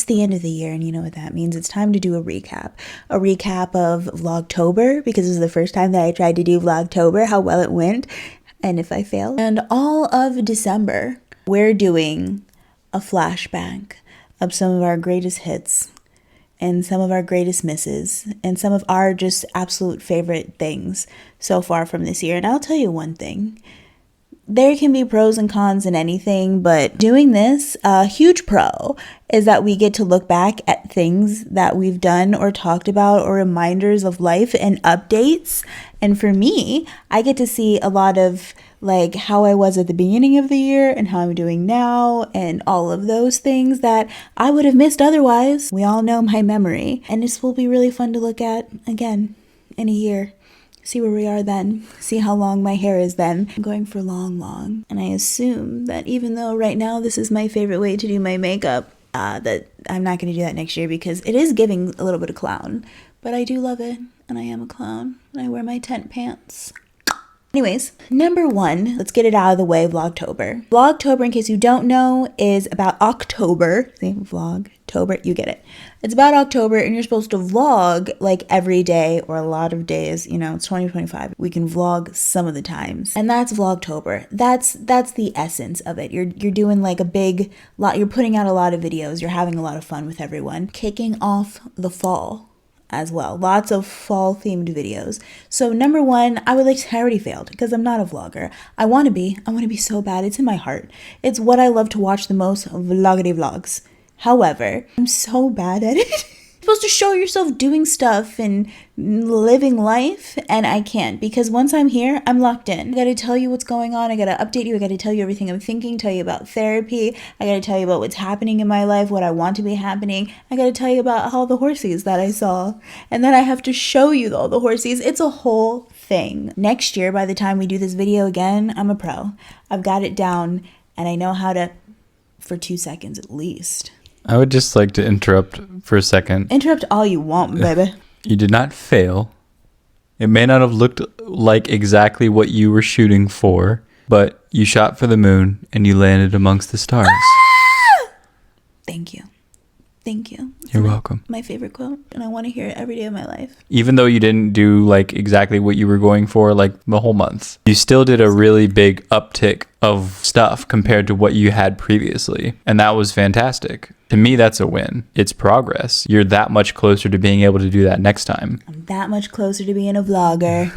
the end of the year, and you know what that means. It's time to do a recap. A recap of Vlogtober, because this is the first time that I tried to do Vlogtober, how well it went, and if I failed. And all of December, we're doing a flashback of some of our greatest hits and some of our greatest misses and some of our just absolute favorite things so far from this year. And I'll tell you one thing. There can be pros and cons in anything, but doing this, a huge pro is that we get to look back at things that we've done or talked about or reminders of life and updates. And for me, I get to see a lot of like how I was at the beginning of the year and how I'm doing now and all of those things that I would have missed otherwise. We all know my memory, and this will be really fun to look at again in a year. See where we are then. See how long my hair is then. I'm going for long. And I assume that even though right now this is my favorite way to do my makeup, that I'm not going to do that next year because it is giving a little bit of clown. But I do love it, and I am a clown, and I wear my tent pants. Anyways, number 1, let's get it out of the way, Vlogtober. Vlogtober, in case you don't know, is about October. See, Vlogtober, you get it. It's about October, and you're supposed to vlog like every day or a lot of days. You know, it's 2025. We can vlog some of the times, and that's Vlogtober. That's the essence of it. You're doing like a big lot. You're putting out a lot of videos. You're having a lot of fun with everyone. Kicking off the fall as well. Lots of fall themed videos. So number 1, I already failed because I'm not a vlogger. I want to be so bad. It's in my heart. It's what I love to watch the most, vloggity vlogs. However, I'm so bad at it. You're supposed to show yourself doing stuff and living life, and I can't, because once I'm here, I'm locked in. I gotta tell you what's going on. I gotta update you. I gotta tell you everything I'm thinking, tell you about therapy. I gotta tell you about what's happening in my life, what I want to be happening. I gotta tell you about all the horsies that I saw, and then I have to show you all the horsies. It's a whole thing. Next year, by the time we do this video again, I'm a pro. I've got it down, and I know how to, for 2 seconds at least. I would just like to interrupt for a second. Interrupt all you want, baby. You did not fail. It may not have looked like exactly what you were shooting for, but you shot for the moon and you landed amongst the stars. Thank you. You're welcome. My favorite quote, and I want to hear it every day of my life. Even though you didn't do like exactly what you were going for like the whole month, you still did a really big uptick of stuff compared to what you had previously. And that was fantastic. To me, that's a win. It's progress. You're that much closer to being able to do that next time. I'm that much closer to being a vlogger.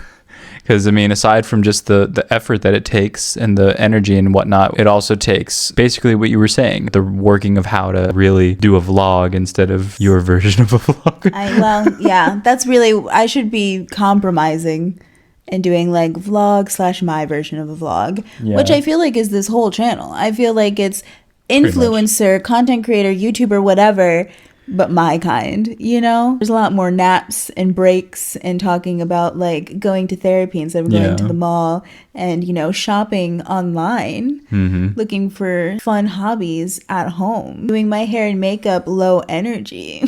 Because, I mean, aside from just the effort that it takes and the energy and whatnot, it also takes basically what you were saying, the working of how to really do a vlog instead of your version of a vlog. That's really, I should be compromising and doing like vlog / my version of a vlog, which I feel like is this whole channel. I feel like it's influencer, content creator, YouTuber, whatever, but my kind, you know? There's a lot more naps and breaks and talking about like going to therapy instead of going to the mall and, you know, shopping online, looking for fun hobbies at home, doing my hair and makeup low energy.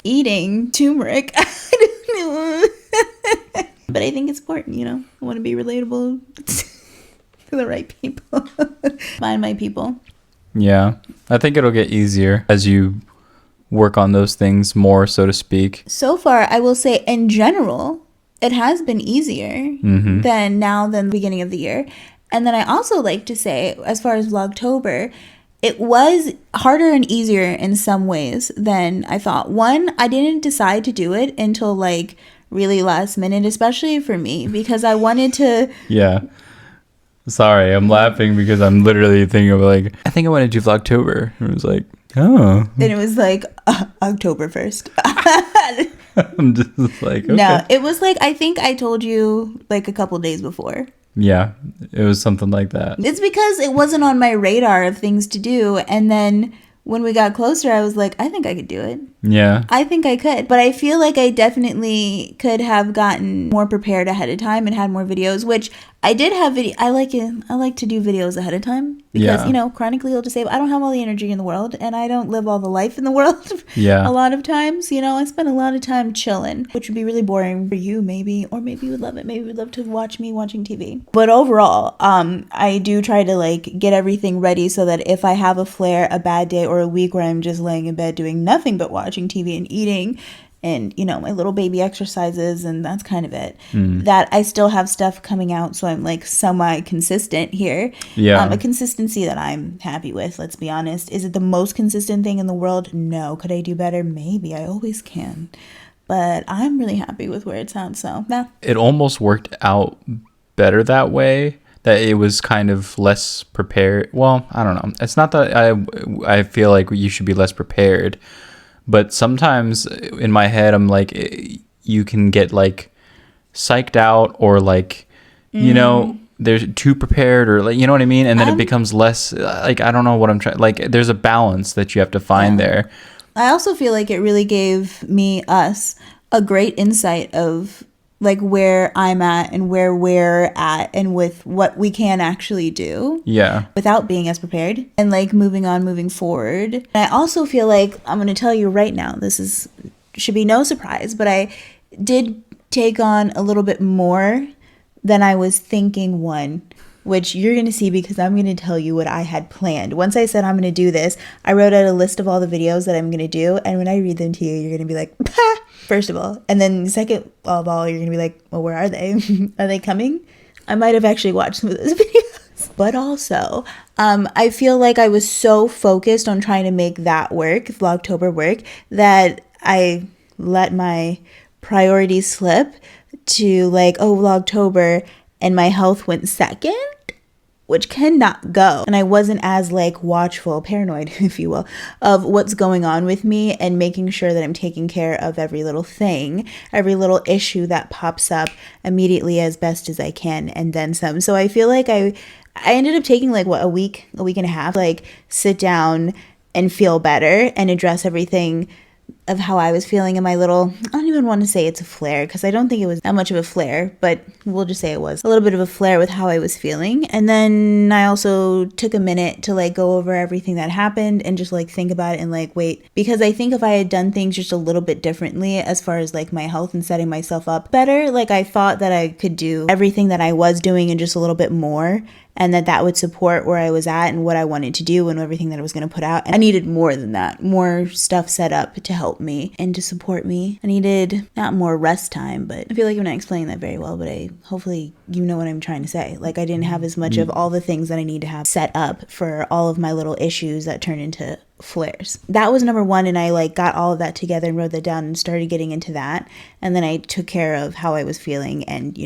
Eating turmeric. I don't know. But I think it's important, you know? I want to be relatable to the right people. Find my people. Yeah. I think it'll get easier as you work on those things more, so to speak. So far, I will say in general, it has been easier than the beginning of the year. And then I also like to say, as far as Vlogtober, it was harder and easier in some ways than I thought. One, I didn't decide to do it until like really last minute, especially for me, because I wanted to... Yeah. Sorry, I'm laughing because I'm literally thinking of like, I think I want to do Vlogtober. And it was like, oh. And it was like October 1st. I'm just like, okay. No, it was like, I think I told you like a couple days before. Yeah, it was something like that. It's because it wasn't on my radar of things to do. And then when we got closer, I was like, I think I could do it. Yeah. I think I could. But I feel like I definitely could have gotten more prepared ahead of time and had more videos, which I did have video. I like it. I like to do videos ahead of time because Yeah. chronically I'll just say I don't have all the energy in the world and I don't live all the life in the world. Yeah. A lot of times, I spend a lot of time chilling, which would be really boring for you, maybe, or maybe you would love it. Maybe you would love to watch me watching TV. But overall, I do try to like get everything ready so that if I have a flare, a bad day, or a week where I'm just laying in bed doing nothing but watching TV and eating, and my little baby exercises, and that's kind of it, that I still have stuff coming out, so I'm like semi consistent here. Yeah. A consistency that I'm happy with, let's be honest. Is it the most consistent thing in the world? No. Could I do better? Maybe. I always can, but I'm really happy with where it's at. So It almost worked out better that way, that it was kind of less prepared. Well, I don't know, it's not that I feel like you should be less prepared, but sometimes in my head, I'm like, you can get like psyched out, or like, there's too prepared, or like, you know what I mean? And then it becomes less like, I don't know what I'm trying. Like, there's a balance that you have to find there. I also feel like it really gave us a great insight of like where I'm at and where we're at and with what we can actually do. Yeah. Without being as prepared and like moving forward. And I also feel like I'm going to tell you right now, should be no surprise, but I did take on a little bit more than I was thinking which you're going to see because I'm going to tell you what I had planned. Once I said I'm going to do this, I wrote out a list of all the videos that I'm going to do. And when I read them to you, you're going to be like, "Pah!" First of all. And then second of all, you're going to be like, well, where are they? Are they coming? I might have actually watched some of those videos. But also, I feel like I was so focused on trying to make that work, Vlogtober work, that I let my priorities slip to like, Vlogtober, and my health went second, which cannot go. And I wasn't as like watchful, paranoid, if you will, of what's going on with me and making sure that I'm taking care of every little thing, every little issue that pops up immediately as best as I can, and then some. So I feel like I ended up taking like a week and a half, like sit down and feel better and address everything of how I was feeling in my little, I don't even want to say it's a flare because I don't think it was that much of a flare, but we'll just say it was a little bit of a flare with how I was feeling. And then I also took a minute to like go over everything that happened and just like think about it and like wait, because I think if I had done things just a little bit differently as far as like my health and setting myself up better, like I thought that I could do everything that I was doing and just a little bit more, and that would support where I was at and what I wanted to do and everything that I was going to put out. And I needed more than that, more stuff set up to help me and to support me. I needed not more rest time, but I feel like I'm not explaining that very well, but hopefully you know what I'm trying to say. Like I didn't have as much of all the things that I need to have set up for all of my little issues that turn into flares. That was number one, and I like got all of that together and wrote that down and started getting into that. And then I took care of how I was feeling and,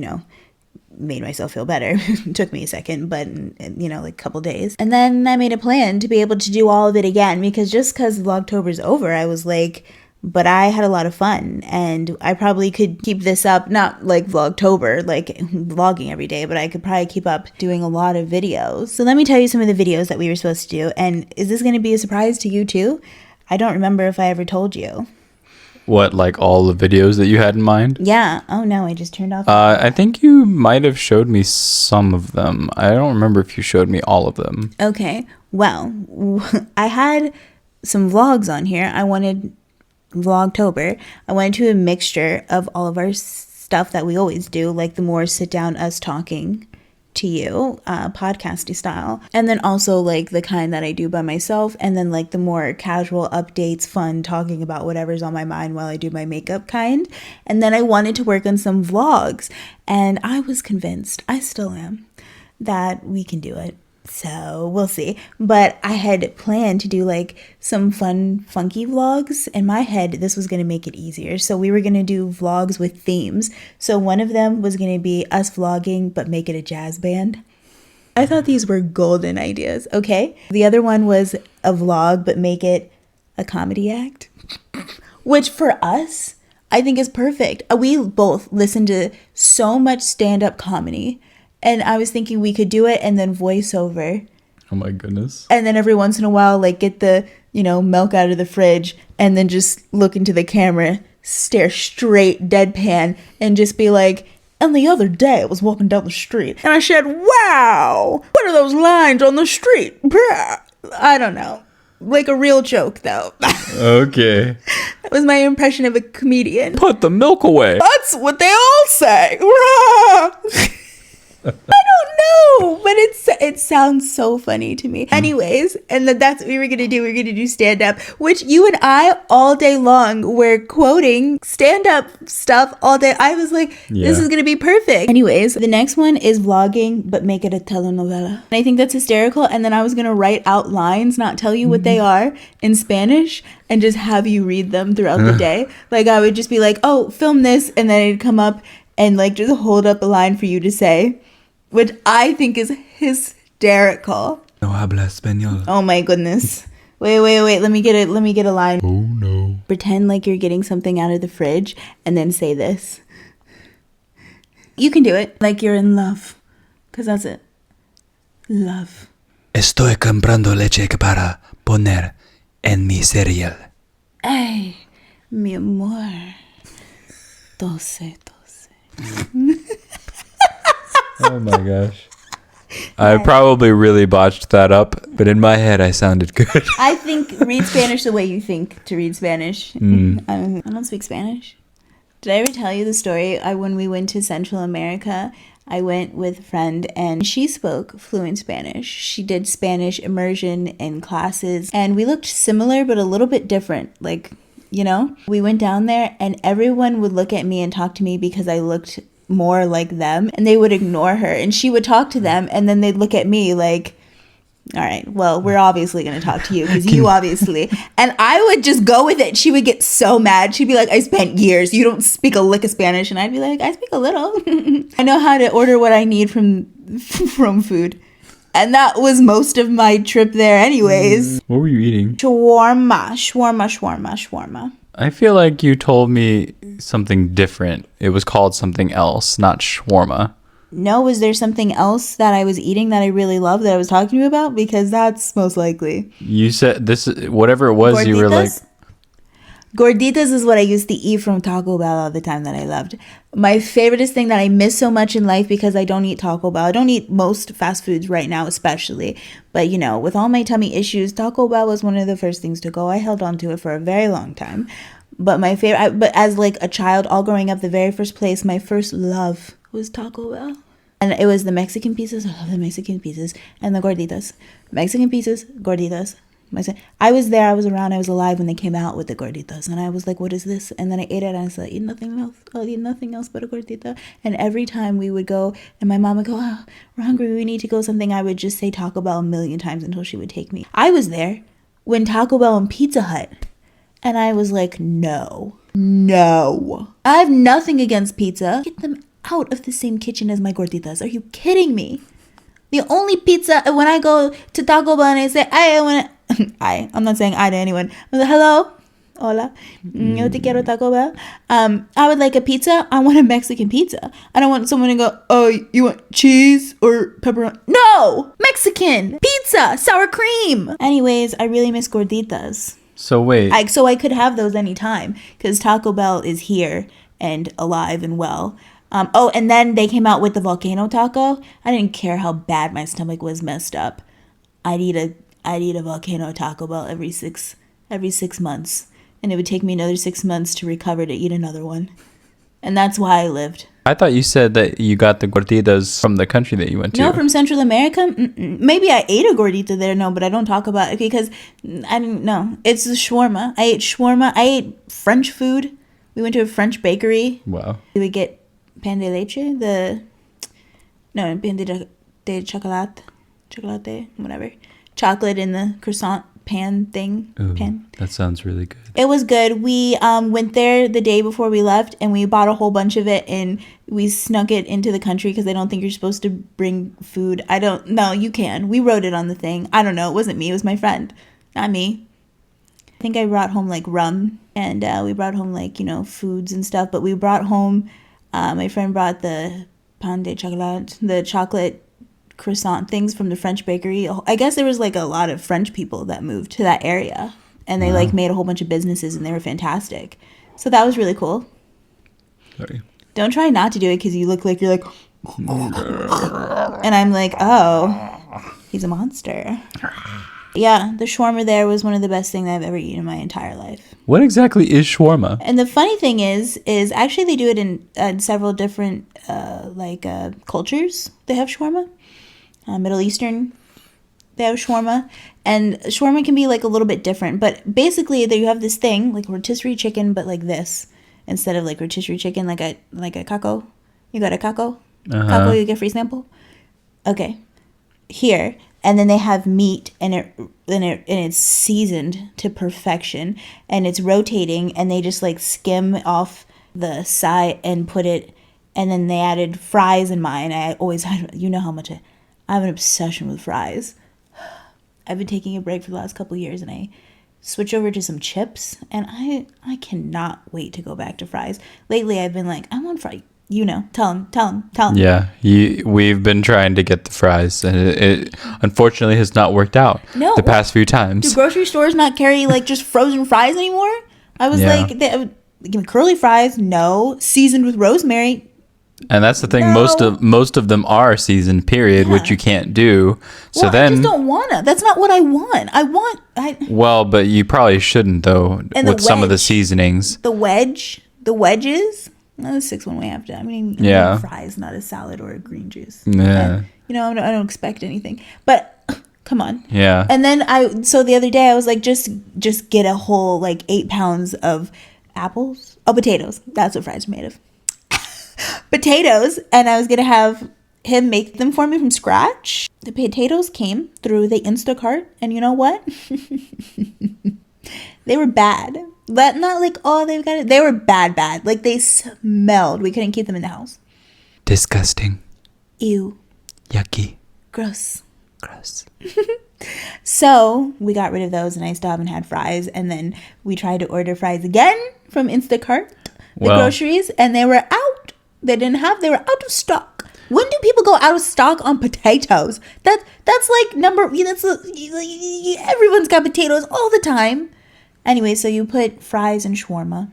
made myself feel better. It took me a second, but like a couple days. And then I made a plan to be able to do all of it again, because just because Vlogtober's over, I was like, but I had a lot of fun and I probably could keep this up, not like Vlogtober, like vlogging every day, but I could probably keep up doing a lot of videos. So let me tell you some of the videos that we were supposed to do. And is this going to be a surprise to you too? I don't remember if I ever told you. What, like all the videos that you had in mind? Yeah. Oh no, I just turned off. I think you might have showed me some of them. I don't remember if you showed me all of them. Okay. Well, I had some vlogs on here. I wanted Vlogtober. I wanted to do a mixture of all of our stuff that we always do, like the more sit down us talking to you, podcasty style, and then also like the kind that I do by myself, and then like the more casual updates, fun talking about whatever's on my mind while I do my makeup kind. And then I wanted to work on some vlogs, and I was convinced, I still am, that we can do it. So we'll see. But I had planned to do like some fun, funky vlogs. In my head, this was going to make it easier. So we were going to do vlogs with themes. So one of them was going to be us vlogging, but make it a jazz band. I thought these were golden ideas. Okay. The other one was a vlog, but make it a comedy act, which for us, I think is perfect. We both listen to so much stand-up comedy. And I was thinking we could do it and then voiceover. Oh my goodness. And then every once in a while, like get the, milk out of the fridge and then just look into the camera, stare straight, deadpan, and just be like, And the other day I was walking down the street and I said, wow, what are those lines on the street? I don't know. Like a real joke, though. Okay. That was my impression of a comedian. Put the milk away. That's what they all say. I don't know, but it sounds so funny to me. Anyways, and that's what we were gonna do. We were gonna do stand up, which you and I all day long were quoting stand up stuff all day. I was like, this is gonna be perfect. Anyways, the next one is vlogging, but make it a telenovela. And I think that's hysterical. And then I was gonna write out lines, not tell you what they are in Spanish, and just have you read them throughout the day. Like I would just be like, oh, film this, and then it'd come up and like just hold up a line for you to say, which I think is hysterical. No habla español. Oh my goodness. Wait. Let me get a line. Oh no. Pretend like you're getting something out of the fridge and then say this. You can do it. Like you're in love. Because that's it. Love. Estoy comprando leche para poner en mi cereal. Ay, mi amor. Tose. Oh my gosh. I probably really botched that up, but in my head I sounded good. I think read Spanish the way you think to read Spanish. I don't speak Spanish. Did I ever tell you the story? When we went to Central America, I went with a friend and she spoke fluent Spanish. She did Spanish immersion in classes and we looked similar but a little bit different. Like, you know, we went down there and everyone would look at me and talk to me because I looked more like them and they would ignore her and she would talk to them and then they'd look at me like, all right, well, we're obviously going to talk to you because you obviously, and I would just go with it. She would get so mad. She'd be like, I spent years, you don't speak a lick of Spanish. And I'd be like, I speak a little. I know how to order what I need from food. And that was most of my trip there anyways. What were you eating? Shawarma. I feel like you told me something different. It was called something else, not shawarma. No, was there something else that I was eating that I really loved that I was talking to you about? Because that's most likely. You said this, whatever it was, you were like... Gorditas is what I used to eat from Taco Bell all the time that I loved. My favoriteest thing that I miss so much in life because I don't eat Taco Bell. I don't eat most fast foods right now, especially. But, you know, with all my tummy issues, Taco Bell was one of the first things to go. I held on to it for a very long time. But my favorite, but as like a child, all growing up, the very first place, my first love was Taco Bell. And it was the Mexican pizzas. I love the Mexican pizzas. And the gorditas. Mexican pizzas, gorditas. I was there, I was around, I was alive when they came out with the gorditas. And I was like, what is this? And then I ate it and I said, eat nothing else. I'll eat nothing else but a gordita. And every time we would go and my mom would go, oh, we're hungry, we need to go something. I would just say Taco Bell a million times until she would take me. I was there when Taco Bell and Pizza Hut. And I was like, no. I have nothing against pizza. Get them out of the same kitchen as my gorditas. Are you kidding me? The only pizza, when I go to Taco Bell and I say, I'm not saying I to anyone. I'm like, hello, hola, yo te quiero Taco Bell. I would like a pizza. I want a Mexican pizza. I don't want someone to go, oh, you want cheese or pepperoni? No, Mexican pizza, sour cream. Anyways, I really miss gorditas. So wait. So I could have those anytime because Taco Bell is here and alive and well. And then they came out with the volcano taco. I didn't care how bad my stomach was messed up. I'd eat a volcano Taco Bell every six months. And it would take me another 6 months to recover to eat another one. And that's why I lived. I thought you said that you got the gorditas from the country that you went to. No, from Central America. Maybe I ate a gordita there, no, but I don't talk about it because I didn't know. It's the shawarma. I ate shawarma. I ate French food. We went to a French bakery. Wow. We would get pan de leche, pan de chocolate, whatever. Chocolate in the croissant pan thing. Ooh, that sounds really good. It was good. We went there the day before we left and we bought a whole bunch of it and we snuck it into the country because they don't think you're supposed to bring food. No, you can. We wrote it on the thing. I don't know. It wasn't me. It was my friend. Not me. I think I brought home like rum and we brought home like, foods and stuff. But we brought home, my friend brought the pan de chocolate, the chocolate croissant things from the French bakery. I guess there was like a lot of French people that moved to that area and they made a whole bunch of businesses and they were fantastic. So that was really cool. Sorry. Don't try not to do it because you look like you're like, and I'm like, oh, he's a monster. Yeah, the shawarma there was one of the best things I've ever eaten in my entire life. What exactly is shawarma? And the funny thing is actually they do it in several different cultures. They have shawarma, Middle Eastern. They have shawarma, and shawarma can be like a little bit different. But basically, there you have this thing like rotisserie chicken, but like this instead of like rotisserie chicken, like a kako. You got a kako? Kako, you get free sample. Okay, here. And then they have meat, and it's seasoned to perfection, and it's rotating, and they just like skim off the side and put it, and then they added fries in mine. I always had, you know how much I have an obsession with fries. I've been taking a break for the last couple of years, and I switch over to some chips, and I cannot wait to go back to fries. Lately, I've been like, I want fries. You know, tell him. Yeah, we've been trying to get the fries, and it unfortunately has not worked out the past few times. Do grocery stores not carry like just frozen fries anymore? I was like, give me curly fries, no, seasoned with rosemary. And that's the thing, No. most of them are seasoned, period, which you can't do. So I just don't wanna. That's not what I want. Well, but you probably shouldn't though, And with some of the wedge. seasonings. The wedges. No, the sixth one we have to. I mean, fries, not a salad or a green juice. Yeah. I don't expect anything. But come on. Yeah. And then so the other day I was like, just get a whole like 8 pounds of potatoes. That's what fries are made of. Potatoes, and I was gonna have him make them for me from scratch. The potatoes came through the Instacart, and you know what? They were bad. But not like, oh, they've got it. They were bad. Like, they smelled. We couldn't keep them in the house. Disgusting. Ew. Yucky. Gross. So we got rid of those, and I still haven't had fries. And then we tried to order fries again from Instacart, groceries, and they were out. They were out of stock. When do people go out of stock on potatoes? That's like everyone's got potatoes all the time. Anyway, so you put fries and shawarma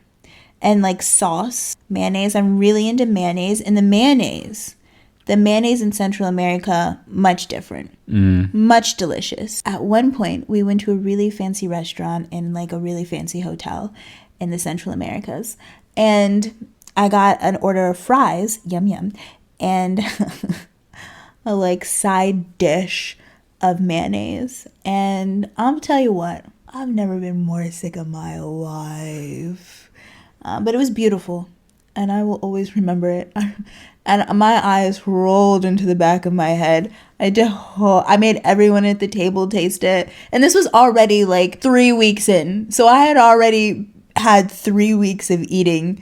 and like sauce, mayonnaise. I'm really into mayonnaise, and the mayonnaise in Central America, much different, much delicious. At one point, we went to a really fancy restaurant in like a really fancy hotel in the Central Americas, and I got an order of fries, yum yum, and a like side dish of mayonnaise. And I'll tell you what, I've never been more sick in my life. But it was beautiful, and I will always remember it. And my eyes rolled into the back of my head. I made everyone at the table taste it. And this was already like 3 weeks in. So I had already had 3 weeks of eating,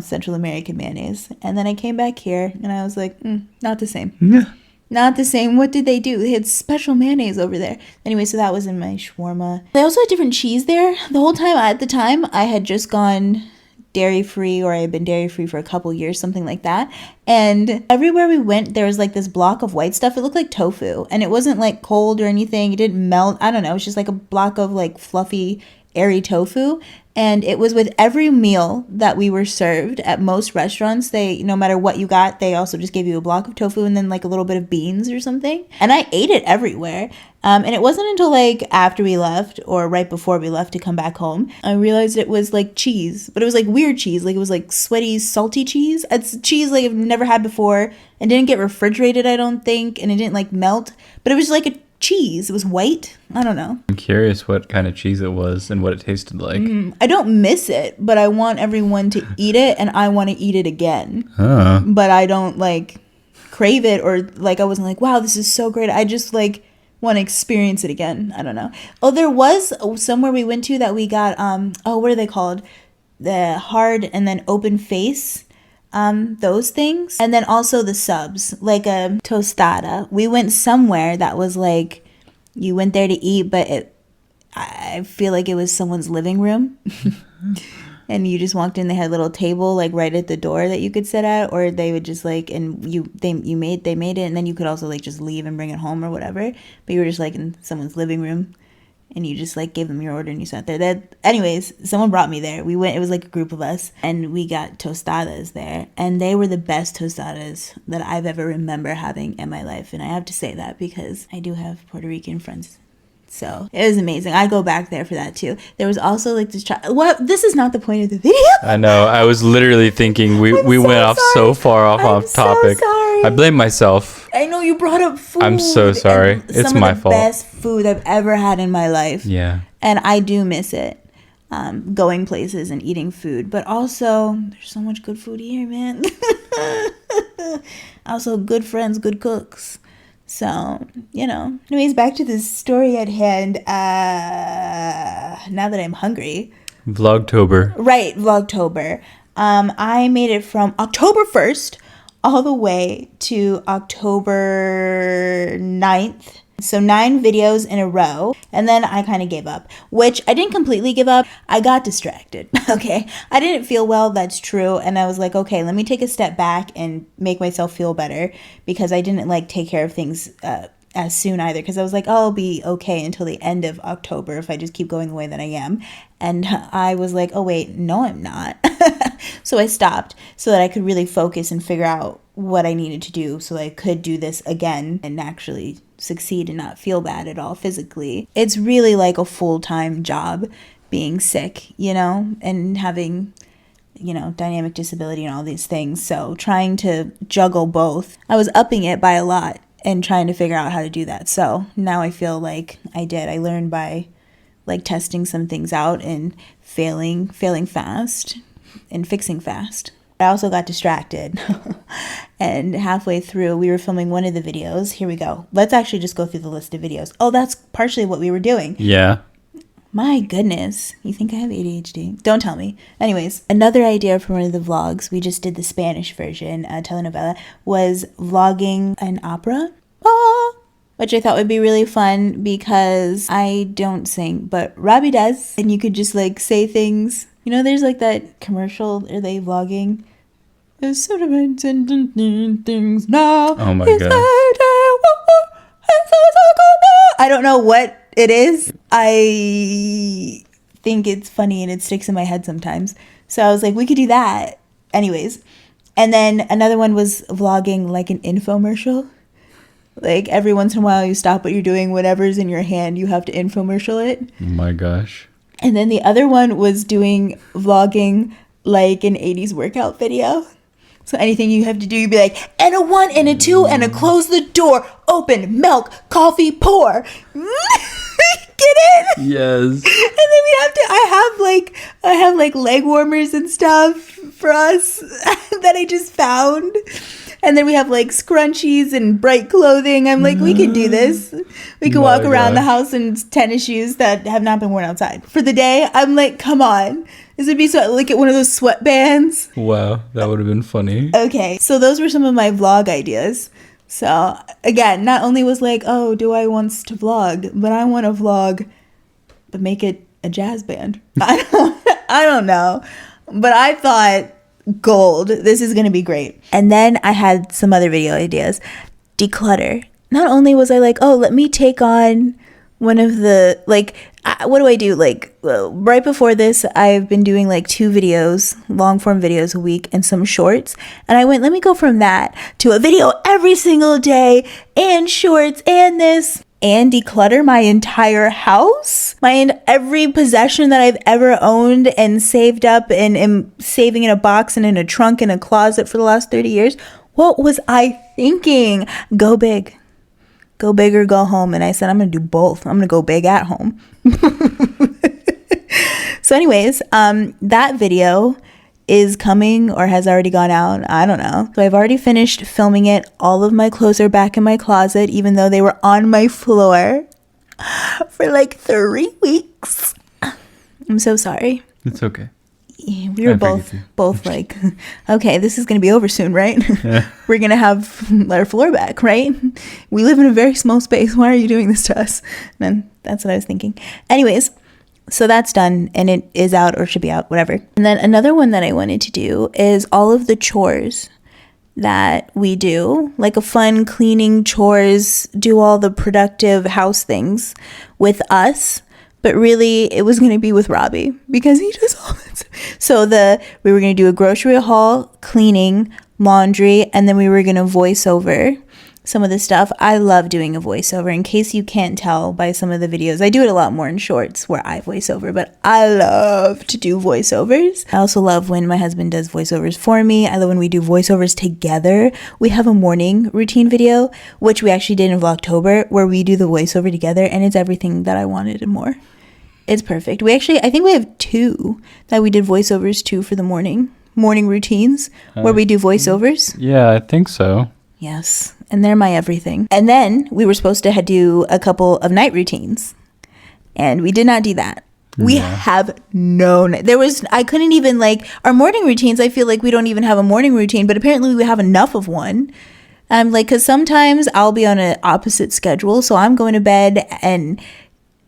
Central American mayonnaise. And then I came back here, and I was like, not the same. Yeah. Not the same. What did they do? They had special mayonnaise over there. Anyway, so that was in my shawarma. They also had different cheese there. The whole time, at the time, I had just gone dairy-free, or I had been dairy-free for a couple years, something like that. And everywhere we went, there was like this block of white stuff. It looked like tofu. And it wasn't like cold or anything. It didn't melt. I don't know. It was just like a block of like fluffy, airy tofu. And it was with every meal that we were served at most restaurants. They, no matter what you got, they also just gave you a block of tofu and then like a little bit of beans or something. And I ate it everywhere. And it wasn't until like after we left, or right before we left to come back home, I realized it was like cheese. But it was like weird cheese. Like it was like sweaty, salty cheese. It's cheese like I've never had before. It didn't get refrigerated, I don't think. And it didn't like melt. But it was like a cheese. It was white. I don't know. I'm curious what kind of cheese it was and what it tasted like. I don't miss it, but I want everyone to eat it, and I want to eat it again. Huh. But I don't like crave it, or like I wasn't like, wow, this is so great. I just like want to experience it again. I don't know. Oh, there was somewhere we went to that we got what are they called? The hard and then open face. Those things. And then also the subs, like a tostada. We went somewhere that was like, you went there to eat, but I feel like it was someone's living room. And you just walked in, they had a little table like right at the door that you could sit at, or they would just like, and they made it, and then you could also like just leave and bring it home or whatever. But you were just like in someone's living room and you just like gave them your order and you sat there. That, anyways, someone brought me there. We went, it was like a group of us, and we got tostadas there, and they were the best tostadas that I've ever remember having in my life. And I have to say that because I do have Puerto Rican friends. So it was amazing. I go back there for that too. There was also like this what, this is not the point of the video. I know. I was literally thinking we so went off sorry. so far off topic. So sorry. I blame myself. I know you brought up food. I'm so sorry. And It's some my of the fault. best food I've ever had in my life. Yeah. And I do miss it. Going places and eating food. But also, there's so much good food here, man. Also, good friends, good cooks. So, you know. Anyways, back to this story at hand. Now that I'm hungry. Vlogtober. Right, Vlogtober. I made it from October 1st all the way to October 9th. So 9 videos in a row. And then I kind of gave up, which I didn't completely give up. I got distracted. Okay. I didn't feel well. That's true. And I was like, okay, let me take a step back and make myself feel better, because I didn't like take care of things as soon either, because I was like, oh, I'll be okay until the end of October if I just keep going the way that I am. And I was like, oh wait, no, I'm not. So I stopped so that I could really focus and figure out what I needed to do so that I could do this again and actually succeed and not feel bad at all physically. It's really like a full-time job being sick, you know, and having, you know, dynamic disability and all these things. So trying to juggle both, I was upping it by a lot and trying to figure out how to do that. So now I feel like I did. I learned by like testing some things out and failing fast and fixing fast. I also got distracted. And halfway through, we were filming one of the videos. Here we go. Let's actually just go through the list of videos. Oh, that's partially what we were doing. Yeah. My goodness. You think I have ADHD? Don't tell me. Anyways, another idea for one of the vlogs, we just did the Spanish version, telenovela, was vlogging an opera. Which I thought would be really fun because I don't sing, but Robbie does. And you could just like say things. You know, there's like that commercial, are they vlogging? There's sort of things now. Oh my God. I don't know what it is. I think it's funny and it sticks in my head sometimes. So I was like, we could do that. Anyways. And then another one was vlogging like an infomercial. Like every once in a while you stop what you're doing, whatever's in your hand, you have to infomercial it. Oh my gosh. And then the other one was doing vlogging like an 80s workout video. So anything you have to do, you'd be like, and a 1 and a 2 and a close the door, open, milk, coffee, pour. Get in? Yes. And then we have to, I have like leg warmers and stuff for us that I just found. And then we have like scrunchies and bright clothing. I'm like, we can do this. We can walk around the house in tennis shoes that have not been worn outside. For the day, I'm like, come on. This would be so, like one of those sweatbands. Wow, that would have been funny. Okay, so those were some of my vlog ideas. So again, not only was like, oh, do I want to vlog, but I want to vlog, but make it a jazz band. I don't know. But I thought, gold, this is going to be great. And then I had some other video ideas. Declutter. Not only was I like, oh, let me take on one of the, like, what do I do? Like, right before this, I've been doing like 2 videos, long form videos a week and some shorts. And I went, let me go from that to a video every single day and shorts and this, and declutter my entire house, every possession that I've ever owned and saved up and am saving in a box and in a trunk in a closet for the last 30 years. What was I thinking? Go big. Go big or go home. And I said, I'm going to do both. I'm going to go big at home. So anyways, that video is coming or has already gone out. I don't know. So I've already finished filming it. All of my clothes are back in my closet, even though they were on my floor for like 3 weeks. I'm so sorry. It's okay. We were both like, okay, this is going to be over soon, right? Yeah. We're going to have our floor back, right? We live in a very small space. Why are you doing this to us? And that's what I was thinking. Anyways, so that's done and it is out or should be out, whatever. And then another one that I wanted to do is all of the chores that we do, like a fun cleaning chores, do all the productive house things with us but really it was going to be with Robbie because he does all that. So we were going to do a grocery haul, cleaning, laundry, and then we were going to voice over some of the stuff. I love doing a voiceover. In case you can't tell by some of the videos, I do it a lot more in shorts where I voice over, but I love to do voiceovers. I also love when my husband does voiceovers for me. I love when we do voiceovers together. We have a morning routine video, which we actually did in Vlogtober, where we do the voiceover together, and it's everything that I wanted and more. It's perfect. I think we have 2 that we did voiceovers to for the morning routines where we do voiceovers. Yeah, I think so. Yes, and they're my everything. And then we were supposed to do a couple of night routines, and we did not do that. We have I couldn't even, like, our morning routines, I feel like we don't even have a morning routine, but apparently we have enough of one. Like, because sometimes I'll be on an opposite schedule, so I'm going to bed and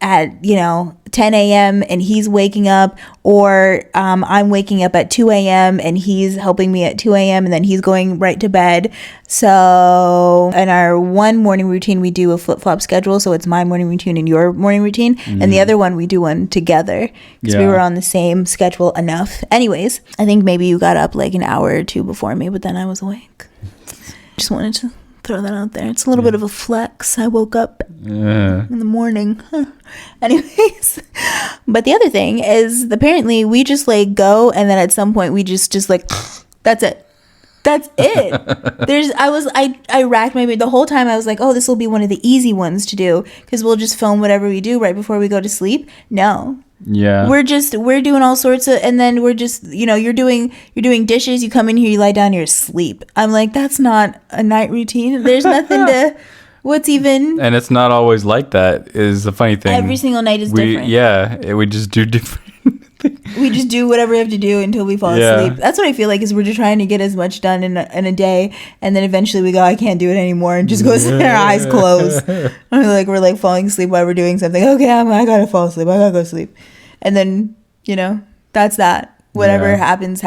at 10 a.m. and he's waking up, or I'm waking up at 2 a.m. and he's helping me at 2 a.m. and then he's going right to bed. So in our one morning routine, we do a flip-flop schedule, so it's my morning routine and your morning routine, and the other one we do one together because we were on the same schedule enough. Anyways, I think maybe you got up like an hour or 2 before me, but then I was awake. Just wanted to throw that out there. It's a little bit of a flex. I woke up in the morning. Anyways, but the other thing is, apparently we just like go, and then at some point we just like that's it. I racked my brain the whole time. I was like, oh, this will be one of the easy ones to do because we'll just film whatever we do right before we go to sleep. No. Yeah. We're doing all sorts of, and then we're just, you're doing dishes, you come in here, you lie down, you're asleep. I'm like, that's not a night routine. There's nothing to, what's even. And it's not always like that, is the funny thing. Every single night is different. Yeah, we just do different things. We just do whatever we have to do until we fall asleep. That's what I feel like, is we're just trying to get as much done in a day, and then eventually we go, I can't do it anymore, and just go sit there, our eyes closed. We're like falling asleep while we're doing something. Okay, I gotta fall asleep. I gotta go to sleep. And then, that's that. Whatever happens.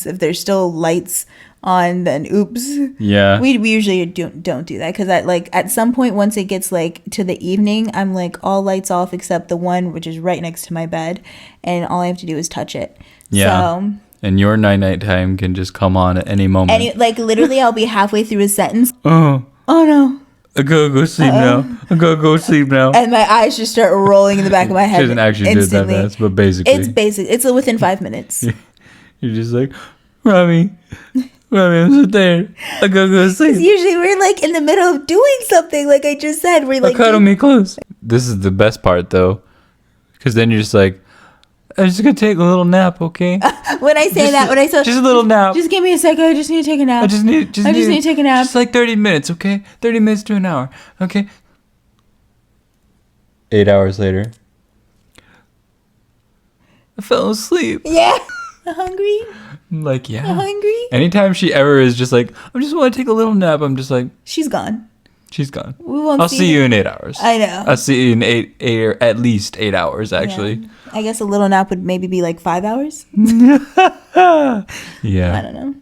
If there's still lights on, then oops. Yeah. We usually don't do that because at some point, once it gets like to the evening, I'm like all lights off except the one which is right next to my bed, and all I have to do is touch it. Yeah. So, and your night time can just come on at any moment. Literally, I'll be halfway through a sentence. Oh no. I gotta go sleep now. I gotta go sleep now. And my eyes just start rolling in the back of my head. She doesn't actually do that fast, but basically. It's basic. It's within 5 minutes. You're just like, Robbie, I'm so tired. I gotta go sleep. Because usually we're like in the middle of doing something, like I just said. We're like, cuddle me close. This is the best part though, because then you're just like, I'm just gonna take a little nap, okay? When I say just a little nap. Just give me a second. I just need to take a nap. I just need to take a nap. Just like 30 minutes, okay? 30 minutes to an hour, okay? 8 hours later, I fell asleep. Yeah. Hungry? I'm like, yeah. Hungry? Anytime she ever is just like, I just want to take a little nap, I'm just like, she's gone. She's gone. I'll see you in 8 hours. I know. I'll see you in at least 8 hours, actually. Yeah. I guess a little nap would maybe be like 5 hours. Yeah. I don't know.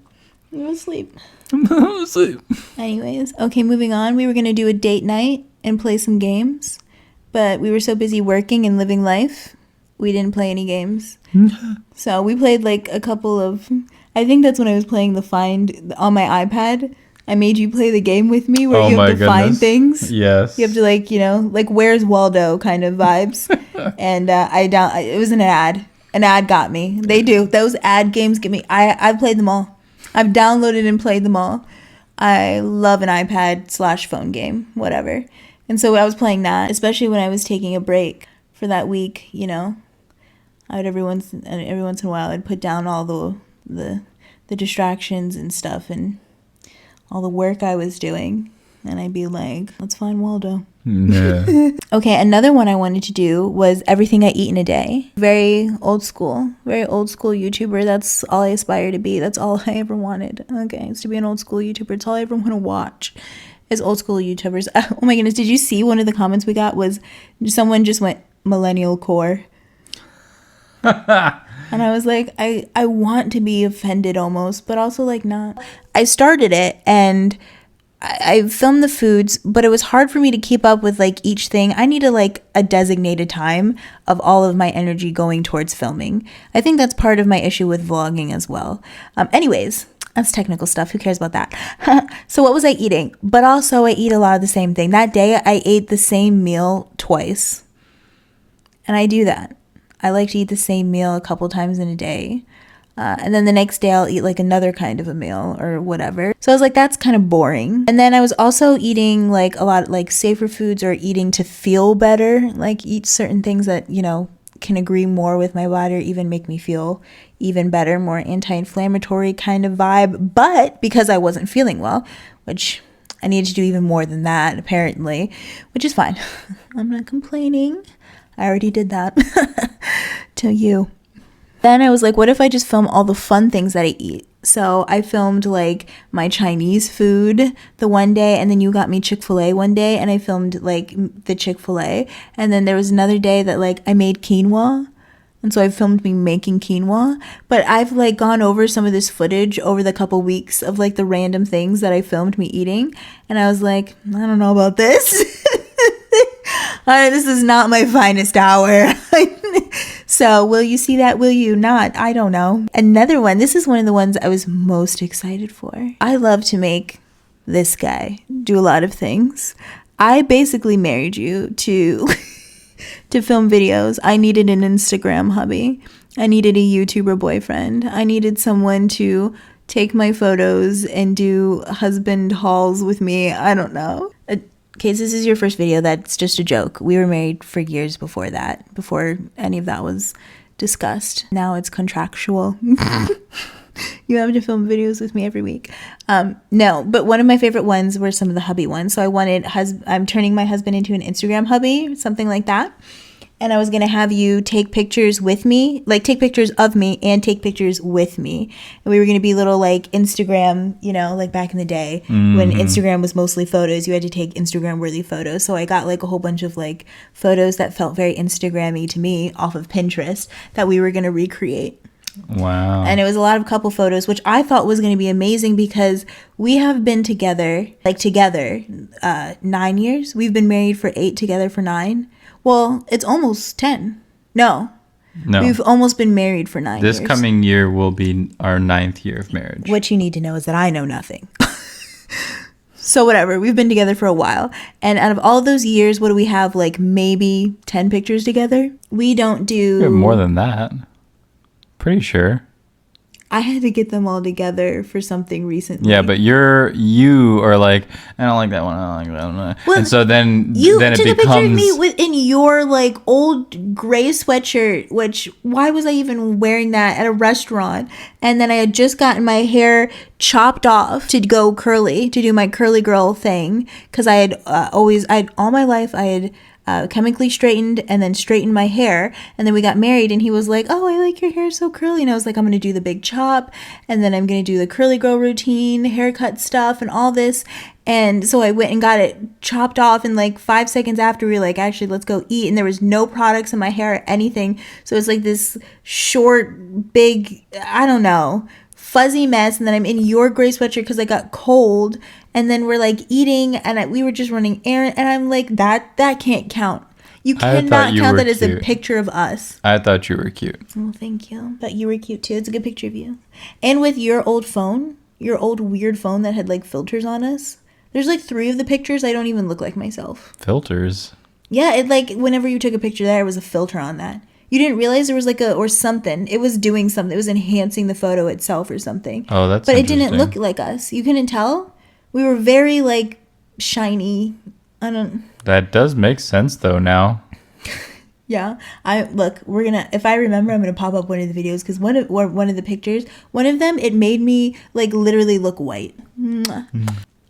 I'm asleep. I'm asleep. Anyways, okay, moving on. We were going to do a date night and play some games, but we were so busy working and living life, we didn't play any games. So we played like a couple of, I think that's when I was playing the Find on my iPad. I made you play the game with me where you have to find things. Yes. You have to like Where's Waldo kind of vibes. And it was an ad. An ad got me. They do. Those ad games get me. I've played them all. I've downloaded and played them all. I love an iPad/phone game, whatever. And so I was playing that, especially when I was taking a break for that week, I would every once in a while I'd put down all the distractions and stuff and all the work I was doing, and I'd be like, let's find Waldo. Yeah. Okay, another one I wanted to do was everything I eat in a day. Very old school YouTuber. That's all I aspire to be. That's all I ever wanted. Okay, it's to be an old school YouTuber. It's all I ever want to watch is old school YouTubers. Oh my goodness, did you see one of the comments we got was someone just went millennial core. And I was like, I want to be offended almost, but also like not. I started it, and I filmed the foods, but it was hard for me to keep up with like each thing. I needed like a designated time of all of my energy going towards filming. I think that's part of my issue with vlogging as well. Anyways, that's technical stuff. Who cares about that? So what was I eating? But also I eat a lot of the same thing. That day I ate the same meal twice. And I do that. I like to eat the same meal a couple times in a day. And then the next day I'll eat like another kind of a meal or whatever. So I was like, that's kind of boring. And then I was also eating like a lot like safer foods or eating to feel better, like eat certain things that, you know, can agree more with my body or even make me feel even better, more anti-inflammatory kind of vibe. But because I wasn't feeling well, which I needed to do even more than that apparently, which is fine. I'm not complaining. I already did that to you. Then I was like, what if I just film all the fun things that I eat? So I filmed like my Chinese food the one day, and then you got me Chick-fil-A one day, and I filmed like the Chick-fil-A. And then there was another day that like I made quinoa. And so I filmed me making quinoa. But I've like gone over some of this footage over the couple weeks of like the random things that I filmed me eating. And I was like, I don't know about this. This is not my finest hour. So will you see that? Will you not? I don't know. Another one. This is one of the ones I was most excited for. I love to make this guy do a lot of things. I basically married you to to film videos. I needed an Instagram hubby. I needed a YouTuber boyfriend. I needed someone to take my photos and do husband hauls with me. I don't know. Okay, so this is your first video. That's just a joke. We were married for years before that, before any of that was discussed. Now it's contractual. You have to film videos with me every week. No, but one of my favorite ones were some of the hubby ones. So I'm turning my husband into an Instagram hubby, something like that. And I was going to have you take pictures with me, like take pictures of me and take pictures with me. And we were going to be little like Instagram, you know, like back in the day when Instagram was mostly photos, you had to take Instagram worthy photos. So I got like a whole bunch of like photos that felt very Instagram-y to me off of Pinterest that we were going to recreate. Wow. And it was a lot of couple photos, which I thought was going to be amazing because we have been together 9 years. We've been married for 8, together for 9. Well, it's almost 10. No. We've almost been married for 9 years. This coming year will be our 9th year of marriage. What you need to know is that I know nothing. So whatever, we've been together for a while. And out of all those years, what do we have? Like maybe 10 pictures together? We don't do... We have more than that. Pretty sure. I had to get them all together for something recently. Yeah, but you are like, I don't like that one. I don't like that one. Well, and so then you it took a picture of becomes me in your like old gray sweatshirt, which why was I even wearing that at a restaurant? And then I had just gotten my hair chopped off to go curly, to do my curly girl thing, because I had all my life I had chemically straightened and then straightened my hair, and then we got married and he was like, oh, I like your hair so curly, and I was like, I'm gonna do the big chop and then I'm gonna do the curly girl routine, haircut stuff and all this. And so I went and got it chopped off, and like 5 seconds after we were like, actually let's go eat, and there was no products in my hair or anything, so it's like this short big, I don't know, fuzzy mess. And then I'm in your gray sweatshirt because I got cold, and then we're like eating and we were just running errands, and I'm like, that can't count. You cannot count that as a picture of us. I thought you were cute. Well, thank you. But you were cute too. It's a good picture of you. And with your old phone, your old weird phone that had like filters on us, there's like 3 of the pictures I don't even look like myself. Filters? Yeah, it like whenever you took a picture there was a filter on that. You didn't realize there was like or something. It was doing something. It was enhancing the photo itself or something. Oh, that's But it didn't look like us. You couldn't tell? We were very like shiny. That does make sense though now. Yeah. We're gonna, if I remember, I'm gonna pop up one of the videos, because one of the pictures, one of them, it made me like literally look white.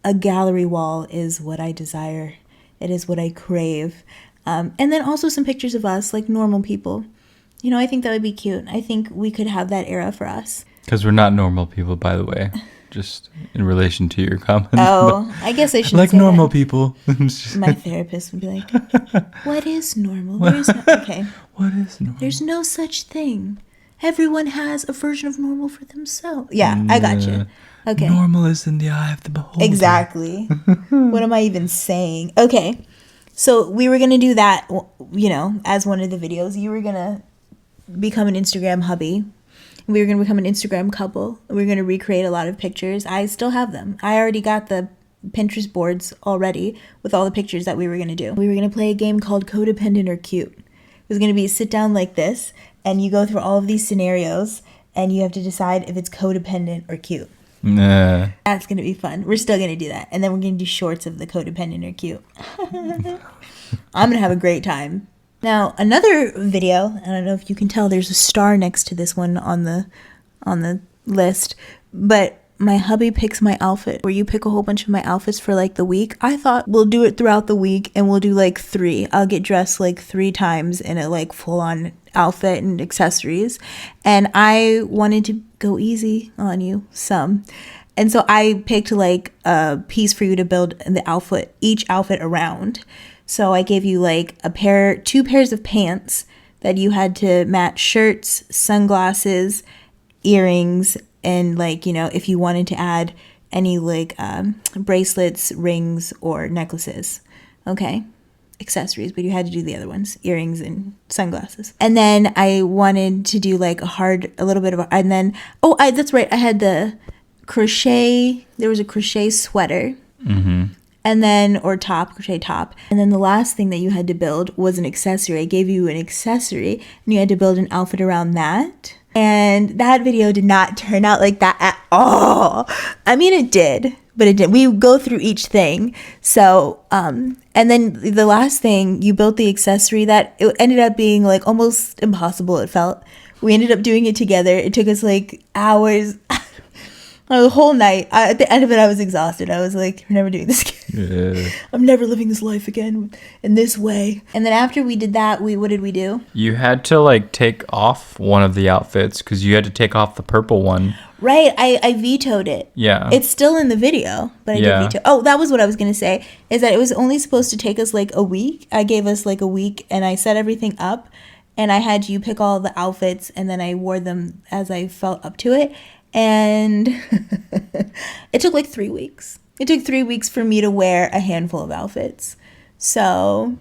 A gallery wall is what I desire. It is what I crave. And then also some pictures of us like normal people. You know, I think that would be cute. I think we could have that era for us. Because we're not normal people, by the way. Just in relation to your comments. Oh, I guess I should like say normal that. people. My therapist would be like, what is normal? There's no, okay. What is normal? There's no such thing Everyone has a version of normal for themselves. Yeah, I got you. Okay. Normal is in the eye of the beholder. Exactly. What am I even saying? Okay. So we were going to do that, you know, as one of the videos. You were going to become an Instagram hubby. We were going to become an Instagram couple. We were going to recreate a lot of pictures. I still have them. I already got the Pinterest boards already with all the pictures that we were going to do. We were going to play a game called Codependent or Cute. It was going to be sit down like this, and you go through all of these scenarios, and you have to decide if it's codependent or cute. Nah. That's going to be fun. We're still going to do that. And then we're going to do shorts of the codependent or cute. I'm going to have a great time. Now, another video, I don't know if you can tell, there's a star next to this one on the list, but my hubby picks my outfit, where you pick a whole bunch of my outfits for like the week. I thought we'll do it throughout the week and we'll do like 3. I'll get dressed like 3 times in a like full on outfit and accessories. And I wanted to go easy on you some. And so I picked like a piece for you to build the outfit, each outfit around. So I gave you like 2 pairs of pants that you had to match shirts, sunglasses, earrings, and like, you know, if you wanted to add any like bracelets, rings, or necklaces. Okay. Accessories, but you had to do the other ones, earrings and sunglasses. And then I wanted to do like that's right. I had the crochet. There was a crochet sweater. Mm-hmm. And then, or top, crochet top. And then the last thing that you had to build was an accessory. I gave you an accessory and you had to build an outfit around that. And that video did not turn out like that at all. I mean, it did, but it didn't. We go through each thing. So, and then the last thing, you built the accessory that it ended up being like almost impossible, it felt. We ended up doing it together. It took us like hours. The whole night. At the end of it, I was exhausted. I was like, we're never doing this again. Yeah. I'm never living this life again in this way. And then after we did that, what did we do? You had to like take off one of the outfits because you had to take off the purple one. Right. I vetoed it. Yeah. It's still in the video, but I did veto. Oh, that was what I was going to say, is that it was only supposed to take us like a week. I gave us like a week and I set everything up and I had you pick all the outfits and then I wore them as I felt up to it. And it took like 3 weeks. It took 3 weeks for me to wear a handful of outfits. So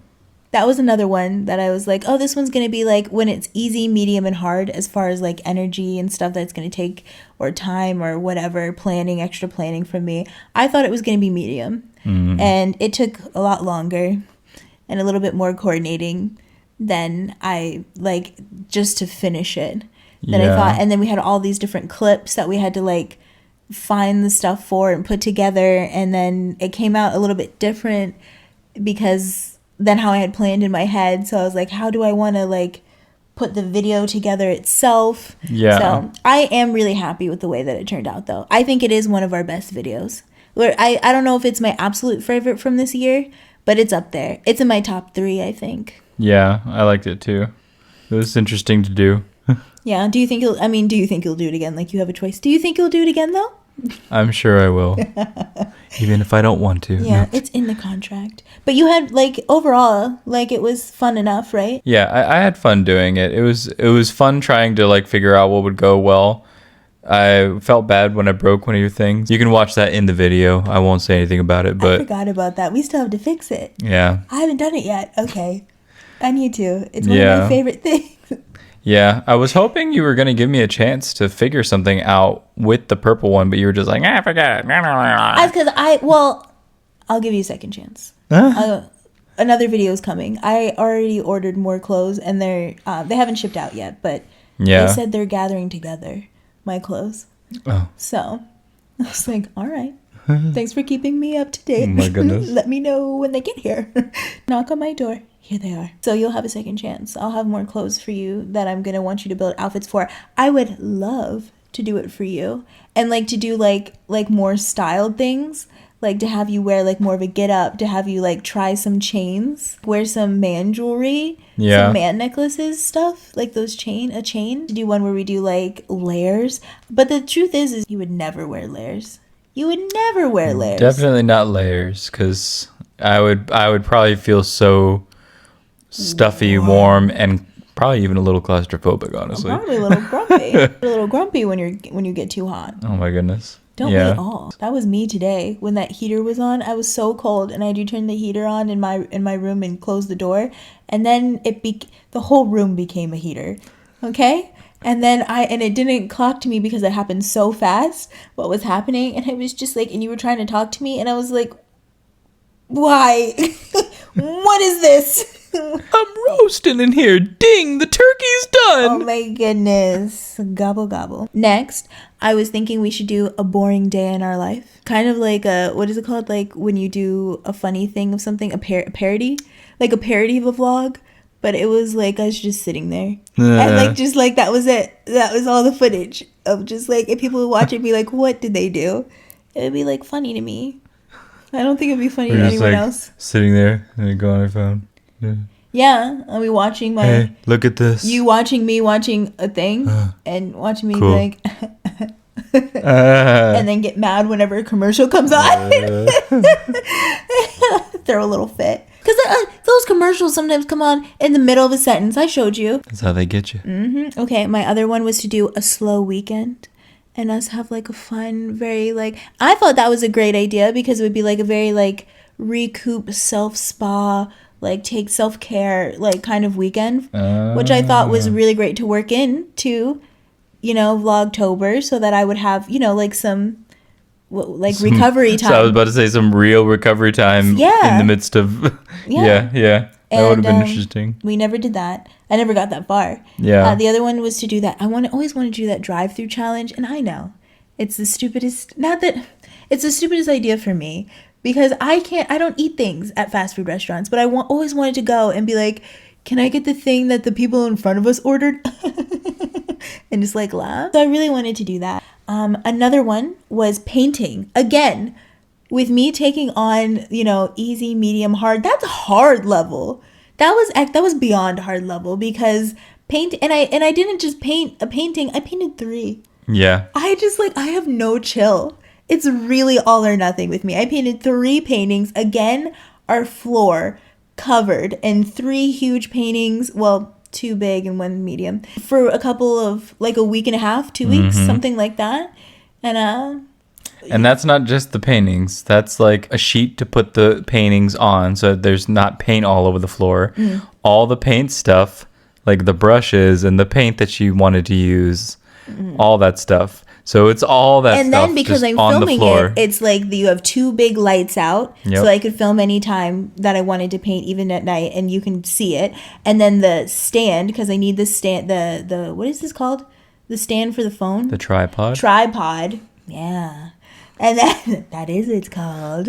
that was another one that I was like, oh, this one's going to be like when it's easy, medium, and hard as far as like energy and stuff that's going to take or time or whatever, extra planning from me. I thought it was going to be medium. Mm-hmm. And it took a lot longer and a little bit more coordinating than I like just to finish it. That I thought, and then we had all these different clips that we had to like find the stuff for and put together, and then it came out a little bit different because than how I had planned in my head. So I was like, how do I want to like put the video together itself? Yeah. So I am really happy with the way that it turned out, though. I think it is one of our best videos. I don't know if it's my absolute favorite from this year, but it's up there. It's in my top 3, I think. Yeah, I liked it too. It was interesting to do. Yeah. Do you think you'll do it again? Like, you have a choice. Do you think you'll do it again, though? I'm sure I will. Even if I don't want to. Yeah, no. It's in the contract. But you had, like, overall, like, it was fun enough, right? Yeah, I had fun doing it. It was fun trying to, like, figure out what would go well. I felt bad when I broke one of your things. You can watch that in the video. I won't say anything about it, but... I forgot about that. We still have to fix it. Yeah. I haven't done it yet. Okay. I need to. It's one of my favorite things. Yeah, I was hoping you were going to give me a chance to figure something out with the purple one, but you were just like, forget it. That's because I'll give you a second chance. Another video is coming. I already ordered more clothes, and they haven't shipped out yet, but they said they're gathering together my clothes. Oh. So I was like, all right. Thanks for keeping me up to date. Oh my goodness. Let me know when they get here. Knock on my door. Here they are. So you'll have a second chance. I'll have more clothes for you that I'm going to want you to build outfits for. I would love to do it for you. And like to do like more styled things. Like to have you wear like more of a get up. To have you like try some chains. Wear some man jewelry. Yeah. Some man necklaces stuff. Like a chain. To do one where we do like layers. But the truth is you would never wear layers. You would never wear layers. Definitely not layers. Because I would probably feel so... stuffy, warm, and Probably even a little claustrophobic, I'm honestly. probably a little grumpy. A little grumpy when you get too hot. Oh my goodness. Don't we all? That was me today. When that heater was on, I was so cold, and I had to turn the heater on in my room and close the door, and then the whole room became a heater. Okay? And then it didn't clock to me because it happened so fast what was happening, and it was just like, and you were trying to talk to me, and I was like, why? What is this? I'm roasting in here. Ding, the turkey's done. Oh my goodness. Gobble gobble. Next, I was thinking we should do a boring day in our life. Kind of like what is it called? Like when you do a funny thing of something, a parody? Like a parody of a vlog. But it was like us just sitting there. And like just like that was it. That was all the footage of just like, if people would watch it, be like, what did they do? It would be like funny to me. I don't think it'd be funny to anyone else. Sitting there and you go on your phone. Yeah, I'll be watching Hey, look at this. You watching me watching a thing and watching me Cool. be like, and then get mad whenever a commercial comes on. Throw a little fit. Because those commercials sometimes come on in the middle of a sentence. I showed you. That's how they get you. Mm-hmm. Okay, my other one was to do a slow weekend. And us have like a fun, very like, I thought that was a great idea because it would be like a very like recoup self-spa, like take self-care like kind of weekend, which I thought was really great to work into, Vlogtober, so that I would have, like some recovery time. So I was about to say some real recovery time in the midst of yeah. That would have been interesting. We never did that. I never got that far. Yeah. The other one was to do that. Always wanted to do that drive-through challenge, and I know it's the stupidest. Not that it's the stupidest idea for me because I don't eat things at fast food restaurants, but I always wanted to go and be like, can I get the thing that the people in front of us ordered? And just like laugh. So I really wanted to do that. Another one was painting. Again, with me taking on, easy, medium, hard. That's hard level. That was beyond hard level because I didn't just paint a painting. I painted 3. Yeah. I have no chill. It's really all or nothing with me. I painted 3 paintings. Again, our floor covered in 3 huge paintings. Well, 2 big and 1 medium for a couple of like a week and a half, 2 weeks, something like that. And that's not just the paintings. That's like a sheet to put the paintings on so there's not paint all over the floor. All the paint stuff, like the brushes and the paint that you wanted to use, all that stuff. So it's all that and stuff. And then because I'm filming it, it's like you have 2 big lights out. Yep. So I could film anytime that I wanted to paint, even at night, and you can see it. And then the stand, because I need the stand, the what is this called? The stand for the phone? The tripod? Tripod. Yeah. And that is what it's called.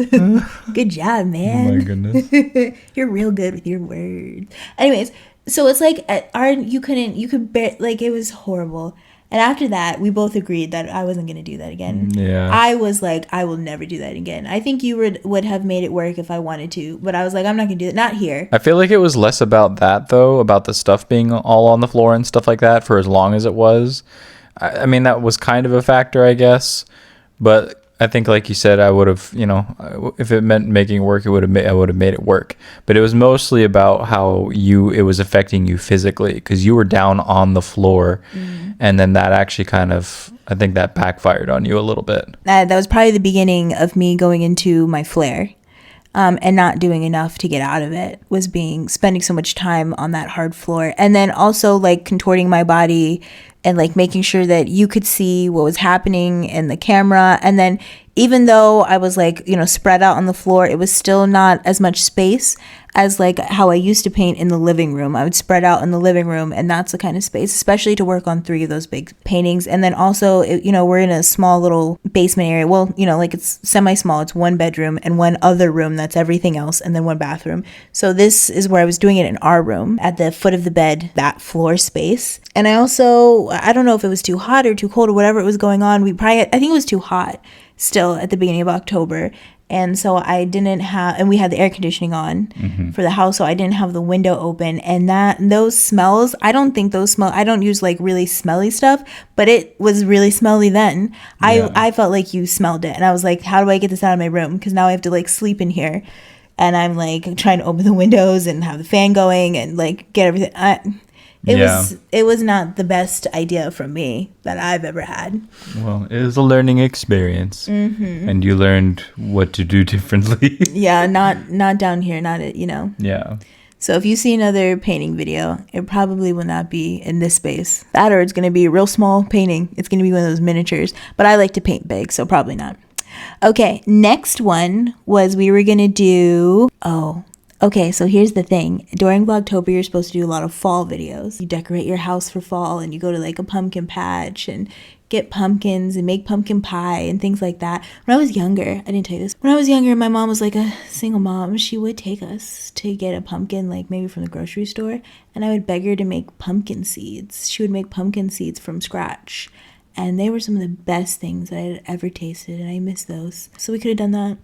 Good job, man. Oh my goodness. You're real good with your words. Anyways, so it's like it was horrible. And after that, we both agreed that I wasn't going to do that again. Yeah. I was like, I will never do that again. I think you would have made it work if I wanted to. But I was like, I'm not going to do that. Not here. I feel like it was less about that, though, about the stuff being all on the floor and stuff like that for as long as it was. I mean, that was kind of a factor, I guess. But I think, like you said, I would have, if it meant making it work, I would have made it work. But it was mostly about how it was affecting you physically because you were down on the floor. And then that actually I think that backfired on you a little bit. That was probably the beginning of me going into my flare. And not doing enough to get out of it was spending so much time on that hard floor. And then also like contorting my body and like making sure that you could see what was happening in the camera. And then even though I was like, spread out on the floor, it was still not as much space as like how I used to paint in the living room. I would spread out in the living room, and that's the kind of space, especially to work on 3 of those big paintings. And then also, we're in a small little basement area. Well, like it's semi-small. It's 1 bedroom and 1 other room that's everything else, and then 1 bathroom. So this is where I was doing it in our room at the foot of the bed, that floor space. And I don't know if it was too hot or too cold or whatever it was going on. I think it was too hot still at the beginning of October. And so we had the air conditioning on for the house, so I didn't have the window open. And those smells, I don't use like really smelly stuff, but it was really smelly then. Yeah. I felt like you smelled it. And I was like, how do I get this out of my room? Because now I have to like sleep in here. And I'm like trying to open the windows and have the fan going and like get everything. it was not the best idea from me that I've ever had. Well, it was a learning experience, and you learned what to do differently. Yeah, not down here, not it, Yeah. So if you see another painting video, it probably will not be in this space. That, or it's going to be a real small painting. It's going to be one of those miniatures. But I like to paint big, so probably not. Okay, next one was we were going to do... Oh, okay, so here's the thing. During Vlogtober, you're supposed to do a lot of fall videos. You decorate your house for fall, and you go to like a pumpkin patch and get pumpkins and make pumpkin pie and things like that. When I was younger, I didn't tell you this. When I was younger, my mom was like a single mom. She would take us to get a pumpkin, like maybe from the grocery store, and I would beg her to make pumpkin seeds. She would make pumpkin seeds from scratch. And they were some of the best things that I had ever tasted, and I miss those. So we could have done that.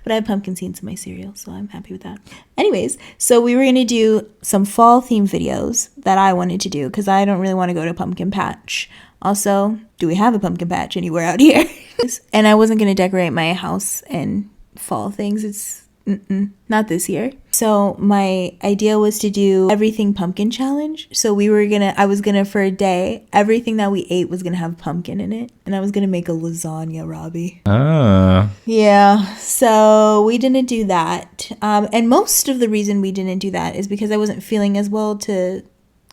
But I have pumpkin seeds in my cereal, so I'm happy with that. Anyways, so we were going to do some fall-themed videos that I wanted to do, because I don't really want to go to a pumpkin patch. Also, do we have a pumpkin patch anywhere out here? And I wasn't going to decorate my house and fall things. It's not this year. So my idea was to do everything pumpkin challenge. So I was gonna for a day, everything that we ate was gonna have pumpkin in it. And I was gonna make a lasagna, Robbie. Yeah, so we didn't do that. And most of the reason we didn't do that is because I wasn't feeling as well to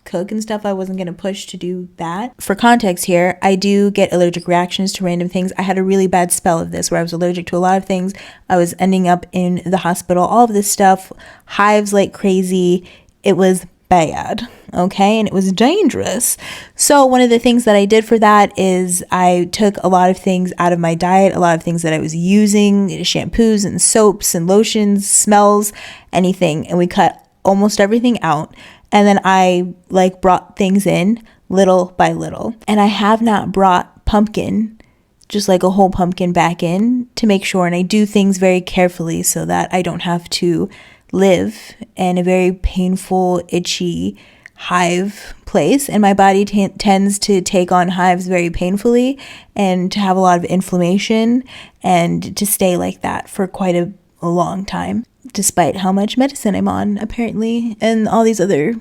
cook and stuff. I wasn't going to push to do that. For context here, I do get allergic reactions to random things. I had a really bad spell of this where I was allergic to a lot of things. I was ending up in the hospital, all of this stuff, hives like crazy. It was bad, okay? And it was dangerous. So one of the things that I did for that is I took a lot of things out of my diet, a lot of things that I was using, shampoos and soaps and lotions, smells, anything, and we cut almost everything out. And then I brought things in little by little. And I have not brought pumpkin, just like a whole pumpkin, back in to make sure. And I do things very carefully so that I don't have to live in a very painful, itchy hive place. And my body tends to take on hives very painfully and to have a lot of inflammation and to stay like that for quite a long time, despite how much medicine I'm on, apparently, and all these other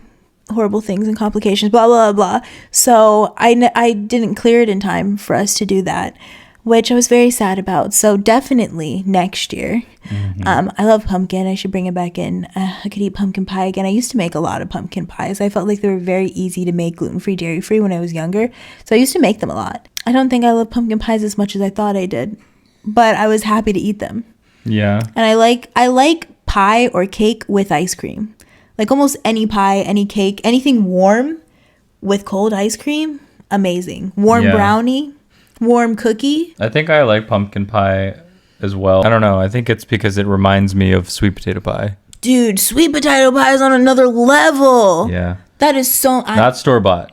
horrible things and complications, blah, blah, blah. So I didn't clear it in time for us to do that, which I was very sad about. So definitely next year. I love pumpkin. I should bring it back in. I could eat pumpkin pie again. I used to make a lot of pumpkin pies. I felt like they were very easy to make, gluten-free, dairy-free when I was younger. So I used to make them a lot. I don't think I love pumpkin pies as much as I thought I did, but I was happy to eat them. Yeah. And I like pie or cake with ice cream. Like almost any pie, any cake, anything warm with cold ice cream, amazing. Warm brownie, warm cookie. I think I like pumpkin pie as well. I don't know. I think it's because it reminds me of sweet potato pie. Dude, sweet potato pie is on another level. Yeah. That is so... Not store-bought.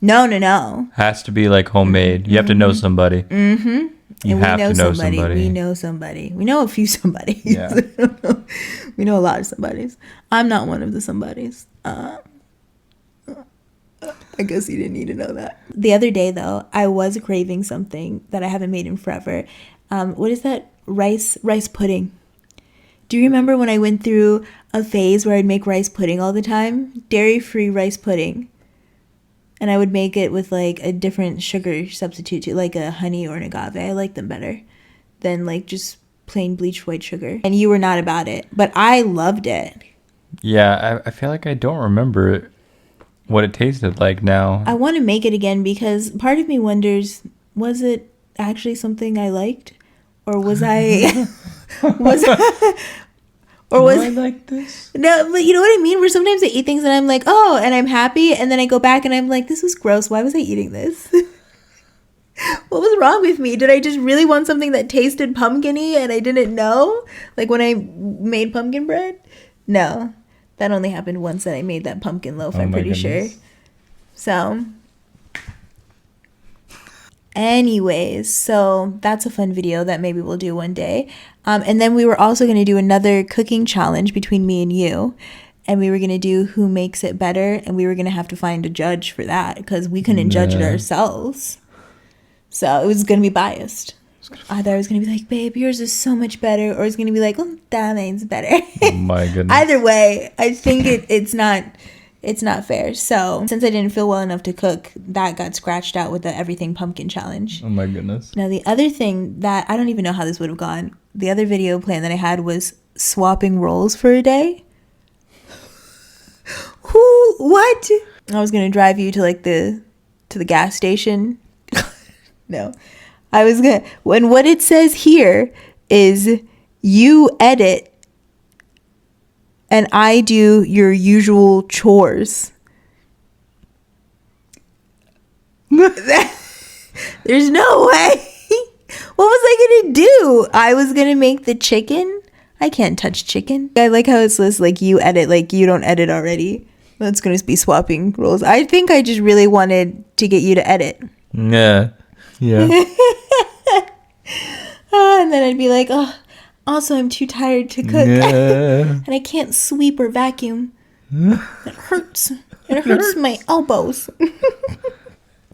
No. Has to be like homemade. You have to know somebody. You and have to know somebody. We know somebody. We know a few somebodies. Yeah. We know a lot of somebodies. I'm not one of the somebodies. I guess you didn't need to know that. The other day, though, I was craving something that I haven't made in forever. What is that? Rice pudding. Do you remember when I went through a phase where I'd make rice pudding all the time? Dairy-free rice pudding. And I would make it with like a different sugar substitute, like a honey or an agave. I like them better than like just plain bleached white sugar. And you were not about it, but I loved it. Yeah, I feel like I don't remember what it tasted like now. I want to make it again because part of me wonders, was it actually something I liked? Or was I... Or was I like this? No, but you know what I mean? Where sometimes I eat things and I'm like, oh, and I'm happy. And then I go back and I'm like, this was gross. Why was I eating this? What was wrong with me? Did I just really want something that tasted pumpkin-y and I didn't know? Like when I made pumpkin bread? No. That only happened once that I made that pumpkin loaf, I'm pretty sure. So... Anyways, so that's a fun video that maybe we'll do one day. And then we were also going to do another cooking challenge between me and you. And we were going to do who makes it better. And we were going to have to find a judge for that because we couldn't judge it ourselves. So it was going to be biased. Either I was going to be like, babe, yours is so much better. Or it's going to be like, oh, that mine's better. Oh my goodness. Either way, I think it's not It's not fair. So since I didn't feel well enough to cook, that got scratched out with the everything pumpkin challenge. Oh my goodness. Now the other thing that I don't even know how this would have gone. The other video plan that I had was swapping roles for a day. Who? What? I was gonna drive you to like the gas station. No, I was gonna. When what it says here is you edit and I do your usual chores. There's no way. What was I gonna do? I was gonna make the chicken. I can't touch chicken. I like how it's listed like you edit, like you don't edit already. That's gonna be swapping roles. I think I just really wanted to get you to edit. Yeah. Yeah. And then I'd be like, oh, also I'm too tired to cook. Yeah. And I can't sweep or vacuum. It hurts. It hurts my elbows.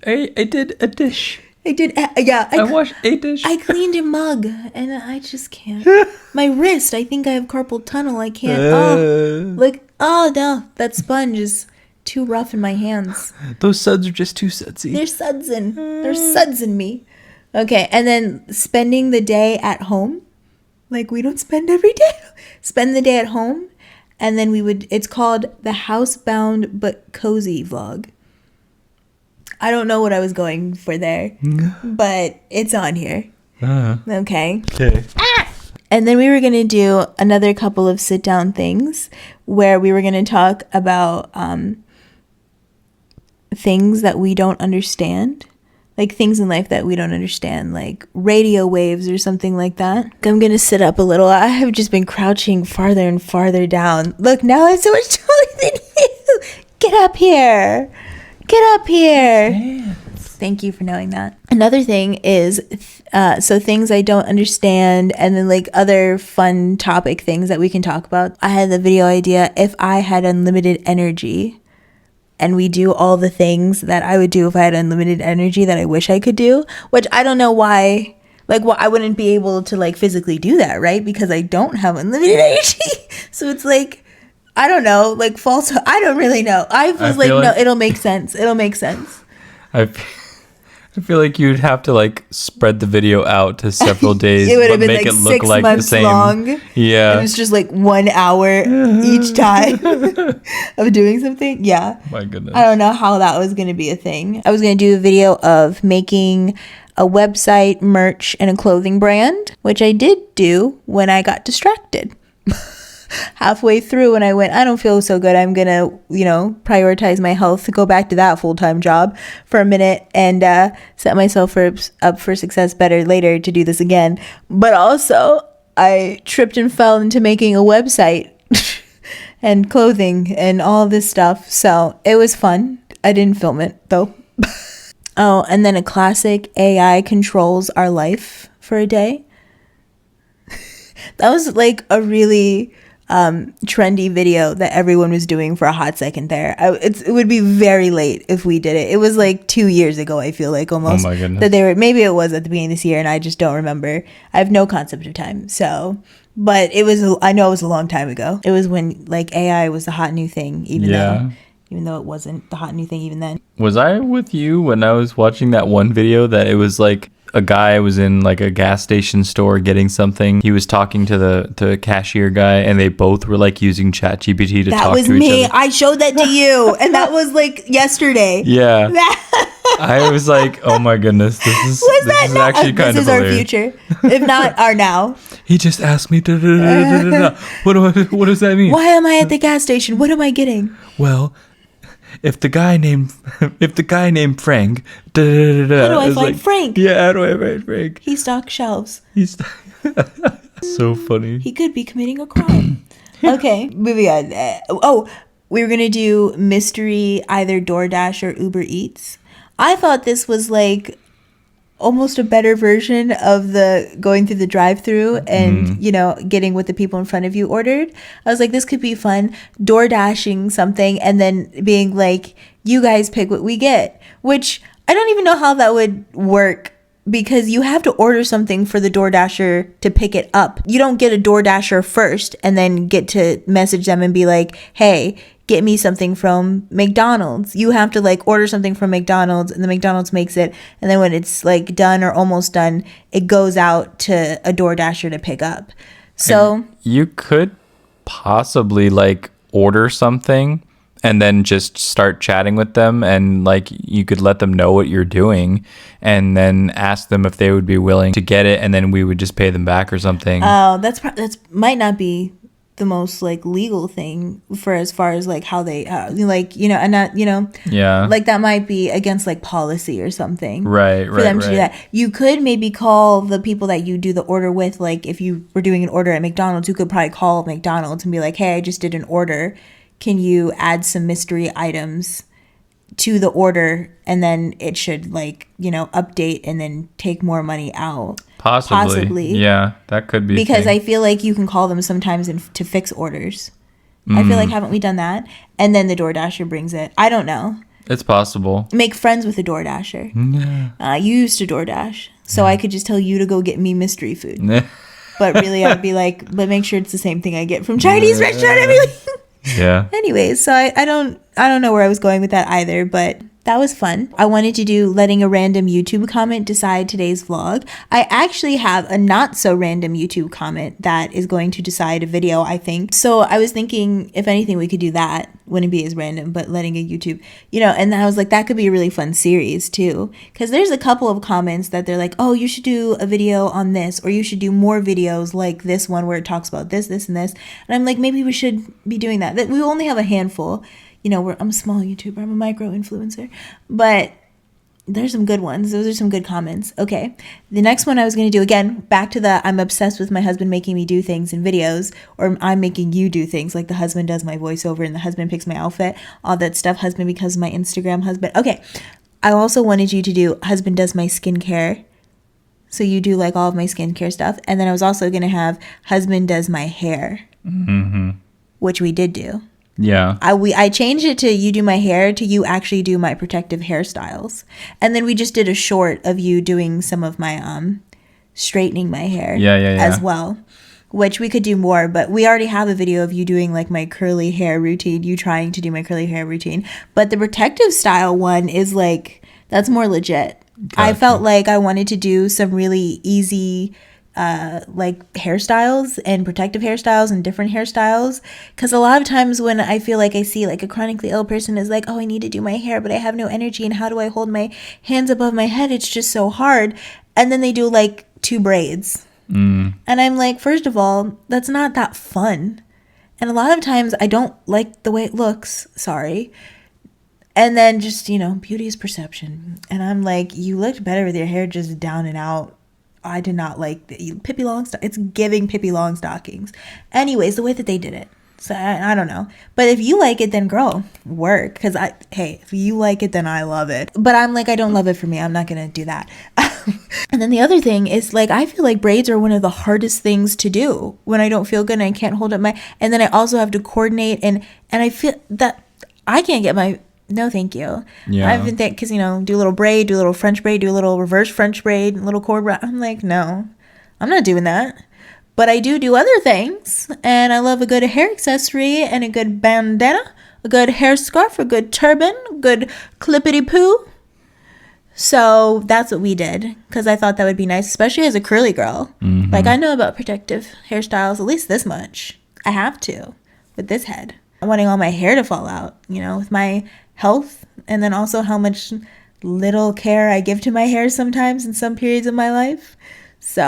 I did a dish. I did, yeah. I washed a dish. I cleaned a mug, and I just can't. My wrist, I think I have carpal tunnel. I can't. Oh no, that sponge is too rough in my hands. Those suds are just too sudsy. There's suds in me. Okay, and then spending the day at home. Like, we don't spend every day. Spend the day at home, and then it's called the Housebound But Cozy Vlog. I don't know what I was going for there, but it's on here. Okay. And then we were going to do another couple of sit-down things where we were going to talk about things that we don't understand. Like things in life that we don't understand, like radio waves or something like that. I'm going to sit up a little. I have just been crouching farther and farther down. Look, now I'm so much taller than you. Get up here. Get up here. Man. Thank you for knowing that. Another thing is, so things I don't understand, and then like other fun topic things that we can talk about. I had the video idea, if I had unlimited energy, and we do all the things that I would do if I had unlimited energy that I wish I could do, which I don't know why. Like, well, I wouldn't be able to like physically do that, right? Because I don't have unlimited energy. So it's like, I don't know, like false. I don't really know. I was like, no, it'll make sense. It'll make sense. I feel like you'd have to like spread the video out to several days. It would have but been make like it look 6 like months the same. long. Yeah. It was just like 1 hour each time of doing something. Yeah. My goodness. I don't know how that was going to be a thing. I was going to do a video of making a website, merch, and a clothing brand, which I did do when I got distracted. Halfway through when I went, I don't feel so good. I'm going to, prioritize my health, go back to that full-time job for a minute and set myself up for success better later to do this again. But also, I tripped and fell into making a website and clothing and all this stuff. So it was fun. I didn't film it though. Oh, and then a classic AI controls our life for a day. That was like a really trendy video that everyone was doing for a hot second there. It would be very late if we did it. It was like 2 years ago, I feel like almost. Oh my goodness. That maybe it was at the beginning of this year and I just don't remember. I have no concept of time. So, but I know it was a long time ago. It was when like AI was the hot new thing, even though it wasn't the hot new thing even then. Was I with you when I was watching that one video that it was like a guy was in like a gas station store getting something. He was talking to the cashier guy and they both were like using ChatGPT to talk to each other. That was me. I showed that to you and that was like yesterday. Yeah. I was like, oh my goodness, this is actually kind of hilarious. This is our future, if not our now. He just asked me, what does that mean? Why am I at the gas station? What am I getting? Well, if the guy named Frank, how do I find Frank? Yeah, how do I find Frank? He stocks shelves. So funny. He could be committing a crime. Okay, moving on. We were gonna do mystery either DoorDash or Uber Eats. I thought this was like almost a better version of the going through the drive-through and getting what the people in front of you ordered. I was like, this could be fun. Door dashing something and then being like, you guys pick what we get, which I don't even know how that would work because you have to order something for the DoorDasher to pick it up. You don't get a DoorDasher first and then get to message them and be like, hey, get me something from McDonald's. You have to like order something from McDonald's, and the McDonald's makes it. And then when it's like done or almost done, it goes out to a DoorDasher to pick up. So you could possibly like order something and then just start chatting with them, and like you could let them know what you're doing and then ask them if they would be willing to get it, and then we would just pay them back or something. Oh, that's might not be the most like legal thing for as far as like how they like, you know, and not, you know, Yeah. like that might be against like policy or something. Right, For them to do that. You could maybe call the people that you do the order with. Like if you were doing an order at McDonald's, you could probably call McDonald's and be like, hey, I just did an order. Can you add some mystery items to the order? And then it should like, you know, update and then take more money out. Possibly. Yeah, that could be. Because I feel like you can call them sometimes to fix orders. I feel like, haven't we done that? And then the DoorDasher brings it. I don't know. It's possible. Make friends with a DoorDasher. Yeah. You used to DoorDash, so I could just tell you to go get me mystery food. But really, I'd be like, but make sure it's the same thing I get from Chinese restaurant every week. Yeah. Anyways, so I don't know where I was going with that either, but that was fun. I wanted to do letting a random YouTube comment decide today's vlog. I actually have a not so random YouTube comment that is going to decide a video, I think. So I was thinking, if anything, we could do that. Wouldn't be as random, but letting a YouTube, you know, and I was like, that could be a really fun series too. Because there's a couple of comments that they're like, oh, you should do a video on this, or you should do more videos like this one where it talks about this, this, and this. And I'm like, maybe we should be doing that. We only have a handful. You know, I'm a small YouTuber. I'm a micro influencer. But there's some good ones. Those are some good comments. Okay. The next one I was going to do, again, back to the I'm obsessed with my husband making me do things in videos, or I'm making you do things, like the husband does my voiceover and the husband picks my outfit, all that stuff. Husband because of my Instagram husband. Okay. I also wanted you to do husband does my skincare. So you do like all of my skincare stuff. And then I was also going to have husband does my hair, which we did do. Yeah. I changed it to you do my hair to you actually do my protective hairstyles. And then we just did a short of you doing some of my straightening my hair as well, which we could do more, but we already have a video of you doing like my curly hair routine, you trying to do my curly hair routine. But the protective style one is like, that's more legit. Gotcha. I felt like I wanted to do some really easy like hairstyles and protective hairstyles and different hairstyles, because a lot of times when I feel like I see like a chronically ill person is like, oh, I need to do my hair but I have no energy, and how do I hold my hands above my head, it's just so hard. And then they do like 2 braids and I'm like, first of all, that's not that fun, and a lot of times I don't like the way it looks, sorry. And then just, you know, beauty is perception, and I'm like, you looked better with your hair just down and out. I did not like Pippi Longstocking. It's giving Pippi Longstockings. Anyways, the way that they did it. So I don't know. But if you like it, then girl, work. Because hey, if you like it, then I love it. But I'm like, I don't love it for me. I'm not going to do that. And then the other thing is like, I feel like braids are one of the hardest things to do when I don't feel good and I can't hold up my, and then I also have to coordinate and I feel that I can't get my, no, thank you. Yeah. I've been because, you know, do a little braid, do a little French braid, do a little reverse French braid, a little cord braid. I'm like, no, I'm not doing that. But I do other things. And I love a good hair accessory and a good bandana, a good hair scarf, a good turban, a good clippity poo. So that's what we did, because I thought that would be nice, especially as a curly girl. Like, I know about protective hairstyles, at least this much. I have to with this head. I'm wanting all my hair to fall out, you know, with my health, and then also how much little care I give to my hair sometimes in some periods of my life. So,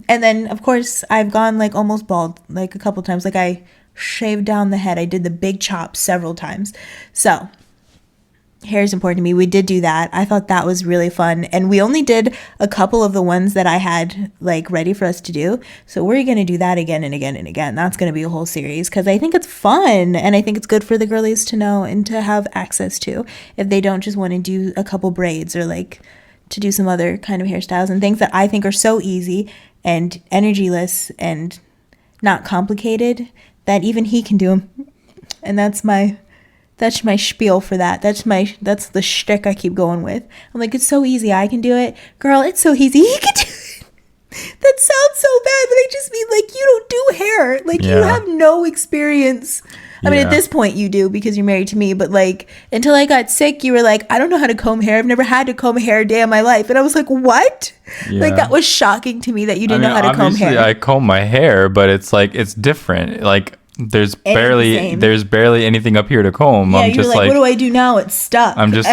and then of course I've gone like almost bald like a couple times. Like I shaved down the head. I did the big chop several times. So hair is important to me. We did do that. I thought that was really fun. And we only did a couple of the ones that I had like ready for us to do. So we're going to do that again and again and again. That's going to be a whole series because I think it's fun. And I think it's good for the girlies to know and to have access to if they don't just want to do a couple braids or like to do some other kind of hairstyles and things that I think are so easy and energyless and not complicated that even he can do them. And that's That's my spiel for that. That's the shtick I keep going with. I'm like, it's so easy. I can do it. Girl, it's so easy. You can do it. That sounds so bad, but I just mean like you don't do hair. Like you have no experience. I mean, at this point you do because you're married to me, but like until I got sick, you were like, I don't know how to comb hair. I've never had to comb hair a day in my life. And I was like, what? Like that was shocking to me that you didn't know how to comb hair. I comb my hair, but it's like, it's different. Like there's barely anything up here to comb. Yeah, you're like, what do I do now? It's stuck. I'm just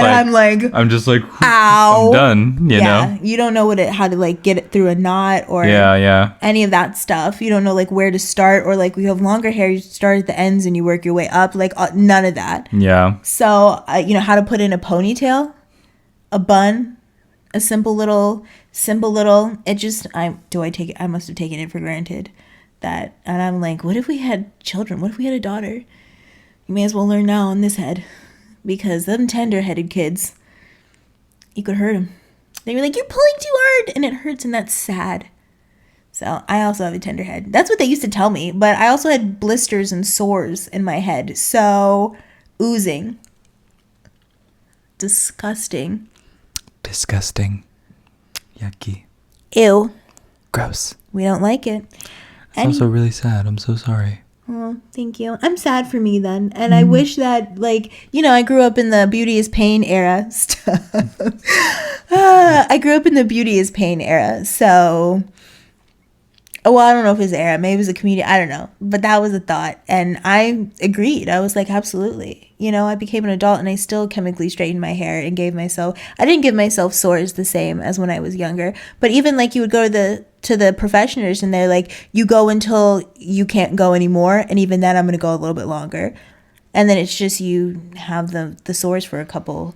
like, ow, I'm done. You know, you don't know how to like get it through a knot or any of that stuff. You don't know like where to start, or like you have longer hair, you start at the ends and you work your way up. Like none of that. Yeah. So you know how to put in a ponytail, a bun, a simple little. It just I must have taken it for granted. That, and I'm like, what if we had children? What if we had a daughter? You may as well learn now on this head, because them tender-headed kids, you could hurt them. They were like, you're pulling too hard, and it hurts, and that's sad. So I also have a tender head. That's what they used to tell me, but I also had blisters and sores in my head. So oozing, disgusting, yucky, ew, gross. We don't like it. It's also really sad. I'm so sorry. Oh, thank you. I'm sad for me then. And I wish that, like, you know, I grew up in the beauty is pain era stuff. I grew up in the beauty is pain era. So, well, I don't know if it was era. Maybe it was a comedian. I don't know. But that was a thought. And I agreed. I was like, absolutely. You know, I became an adult and I still chemically straightened my hair and I didn't give myself sores the same as when I was younger. But even like you would go to the professionals and they're like, you go until you can't go anymore, and even then I'm going to go a little bit longer. And then it's just you have the sores for a couple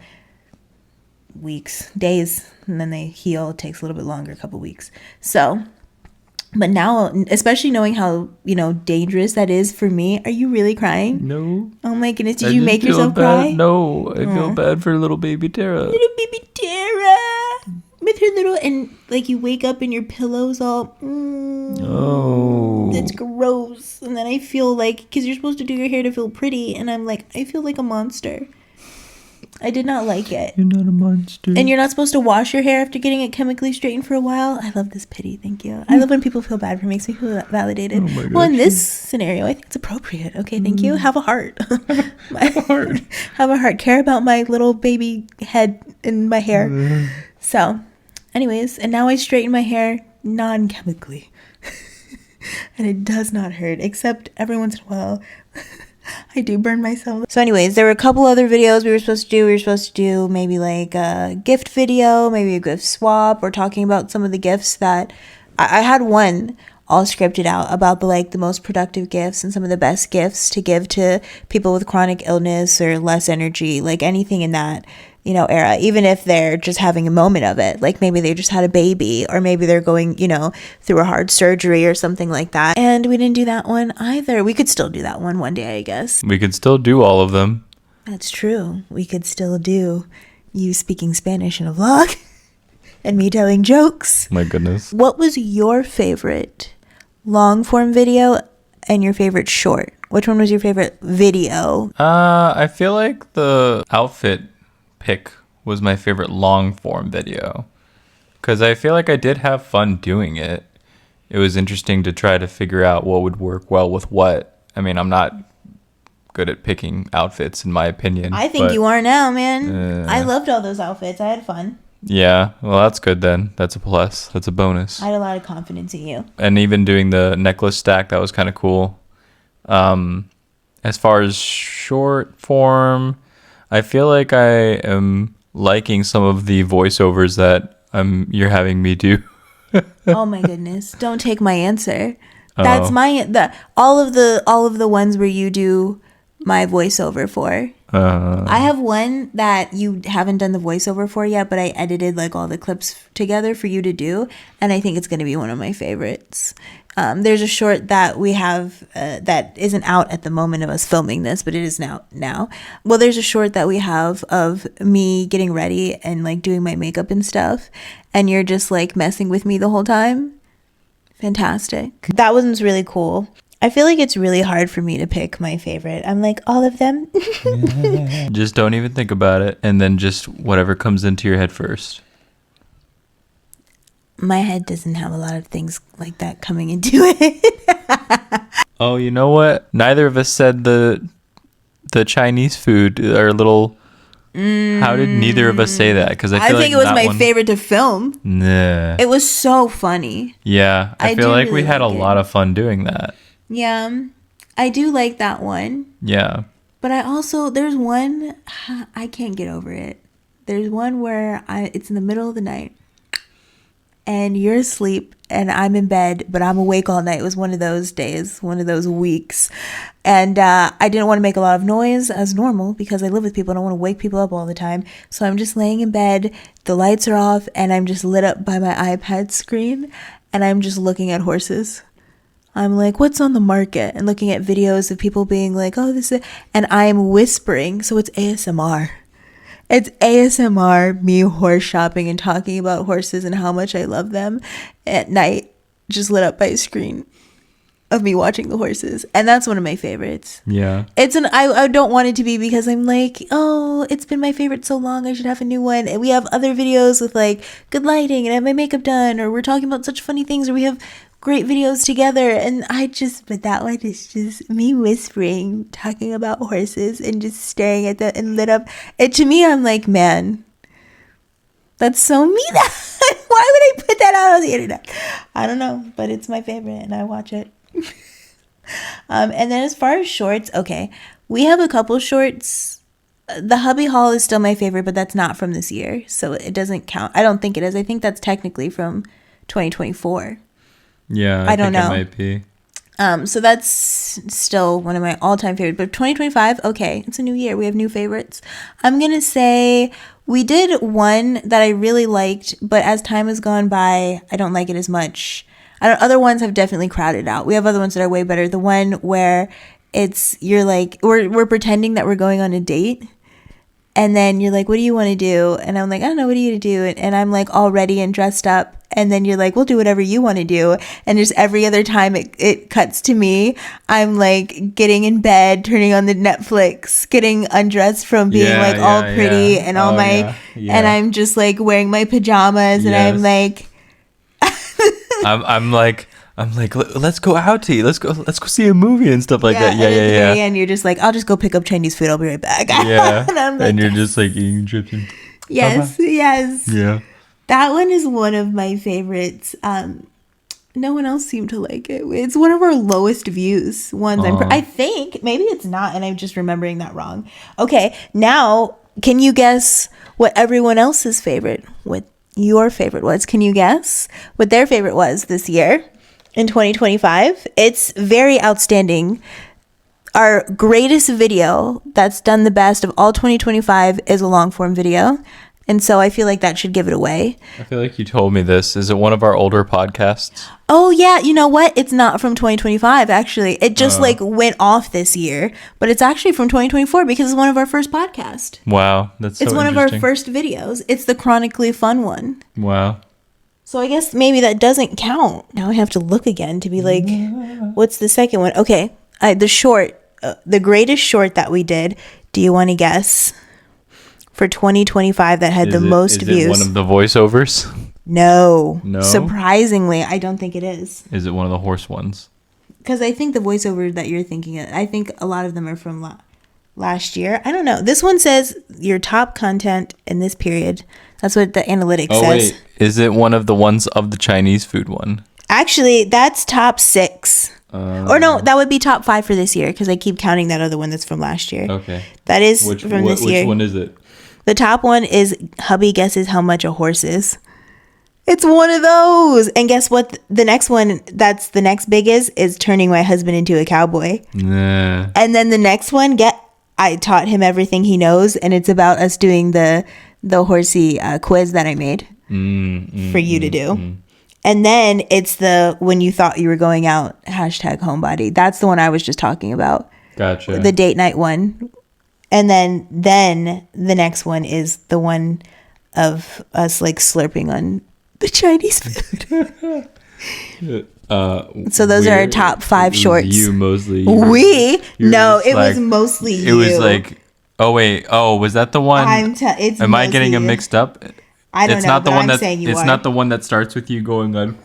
weeks, days, and then they heal. It takes a little bit longer, a couple weeks. So, but now, especially knowing how, you know, dangerous that is for me. Are you really crying? No. Oh my goodness, did you make yourself cry? No, I feel bad for little baby Tara. Little baby Tara. With her little, and like you wake up and your pillow's all, it's gross. And then I feel like, because you're supposed to do your hair to feel pretty, and I'm like, I feel like a monster. I did not like it. You're not a monster. And you're not supposed to wash your hair after getting it chemically straightened for a while. I love this pity. Thank you. I love when people feel bad for me. It makes me feel validated. Oh well, in this scenario, I think it's appropriate. Okay, thank you. Have a heart. Have a heart. Have a heart. Care about my little baby head and my hair. So, anyways, and now I straighten my hair non-chemically. And it does not hurt, except every once in a while. I do burn myself. So anyways, there were a couple other videos we were supposed to do. We were supposed to do maybe like a gift video, maybe a gift swap, or talking about some of the gifts that I had one all scripted out about the most productive gifts and some of the best gifts to give to people with chronic illness or less energy, like anything in that, you know, era, even if they're just having a moment of it, like maybe they just had a baby, or maybe they're going, you know, through a hard surgery or something like that. And we didn't do that one either. We could still do that one day, I guess. We could still do all of them. That's true. We could still do you speaking Spanish in a vlog and me telling jokes. My goodness. What was your favorite long form video and your favorite short? Which one was your favorite video? I feel like the outfit pick was my favorite long form video, because I feel like I did have fun doing it. It was interesting to try to figure out what would work well with what. I mean, I'm not good at picking outfits, in my opinion. I think you are now, man. I loved all those outfits. I had fun. Yeah, well, that's good then. That's a plus. That's a bonus. I had a lot of confidence in you. And even doing the necklace stack, that was kind of cool. As far as short form, I feel like I am liking some of the voiceovers that you're having me do. Oh my goodness! Don't take my answer. That's all of the ones where you do my voiceover for. I have one that you haven't done the voiceover for yet, but I edited like all the clips together for you to do, and I think it's going to be one of my favorites. There's a short that we have that isn't out at the moment of us filming this, but it is now. Well, there's a short that we have of me getting ready and like doing my makeup and stuff, and you're just like messing with me the whole time. Fantastic. That one's really cool. I feel like it's really hard for me to pick my favorite. I'm like, all of them. Just don't even think about it, and then just whatever comes into your head first. My head doesn't have a lot of things like that coming into it. Oh, you know what? Neither of us said the Chinese food, our little... How did neither of us say that? Because I feel think like it was that my one... favorite to film. Nah. It was so funny. Yeah, I feel do like we really had a like it. lot of fun doing that. Yeah, I do like that one. Yeah. But I also, there's one, I can't get over it. There's one where it's in the middle of the night and you're asleep and I'm in bed, but I'm awake all night. It was one of those days, one of those weeks. And I didn't want to make a lot of noise as normal because I live with people. I don't want to wake people up all the time. So I'm just laying in bed, the lights are off, and I'm just lit up by my iPad screen and I'm just looking at horses. I'm like, what's on the market? And looking at videos of people being like, oh, this is... And I'm whispering. So it's ASMR. It's ASMR, me horse shopping and talking about horses and how much I love them at night, just lit up by a screen of me watching the horses. And that's one of my favorites. Yeah. I don't want it to be because I'm like, oh, it's been my favorite so long, I should have a new one. And we have other videos with like good lighting and I have my makeup done, or we're talking about such funny things, or we have great videos together. And but that one is just me whispering, talking about horses and just staring at that and lit up. And to me, I'm like, man, that's so me. Why would I put that out on the internet? I don't know, but it's my favorite and I watch it. And then as far as shorts, okay, we have a couple shorts. The Hubby Haul is still my favorite, but that's not from this year, so it doesn't count. I don't think it is. I think that's technically from 2024. Yeah, I don't think know. it might be. So that's still one of my all-time favorites. But 2025, okay, it's a new year. We have new favorites. I'm going to say we did one that I really liked, but as time has gone by, I don't like it as much. Other ones have definitely crowded out. We have other ones that are way better. The one where you're like, we're pretending that we're going on a date. And then you're like, what do you want to do? And I'm like, I don't know, what do you do? And I'm like all ready and dressed up. And then you're like, we'll do whatever you want to do. And just every other time it cuts to me, I'm like getting in bed, turning on the Netflix, getting undressed from being all pretty and all and I'm just like wearing my pajamas and I'm like, I'm like, let's go out to eat. Let's go see a movie and stuff like that. Yeah, yeah. And you're just like, I'll just go pick up Chinese food. I'll be right back. Yeah. And I'm like, and you're just like eating chips. Yes. Yeah. That one is one of my favorites. No one else seemed to like it. It's one of our lowest views ones. I think maybe it's not, and I'm just remembering that wrong. Okay, now can you guess what everyone else's favorite, what your favorite was? Can you guess what their favorite was this year in 2025? It's very outstanding. Our greatest video that's done the best of all 2025 is a long form video. And so I feel like that should give it away. I feel like you told me this. Is it one of our older podcasts? Oh, yeah. You know what? It's not from 2025, actually. It just went off this year. But it's actually from 2024 because it's one of our first podcasts. Wow. That's so It's one of our interesting. first videos. It's the chronically fun one. Wow. So I guess maybe that doesn't count. Now I have to look again to be like, what's the second one? Okay. The greatest short that we did. Do you want to guess? For 2025 that had the most views. Is it one of the voiceovers? No. No? Surprisingly, I don't think it is. Is it one of the horse ones? Because I think the voiceover that you're thinking of, I think a lot of them are from last year. I don't know. This one says your top content in this period. That's what the analytics says. Wait. Is it one of the ones of the Chinese food one? Actually, that's top 6. Or no, that would be top 5 for this year because I keep counting that other one that's from last year. Okay. That is from this year. Which one is it? The top one is hubby guesses how much a horse is. It's one of those. And guess what? The next one that's the next biggest is turning my husband into a cowboy. Nah. And then the next one, I taught him everything he knows. And it's about us doing the horsey quiz that I made for you to do. And then it's the when you thought you were going out, #homebody. That's the one I was just talking about. Gotcha. The date night one. And then the next one is the one of us like slurping on the Chinese food. So those are our top 5 shorts. You mostly. It was mostly you. It was like, oh wait, was that the one? Am I getting it mixed up? I don't it's know, not the but one I'm that saying you it's are. not the one that starts with you going on,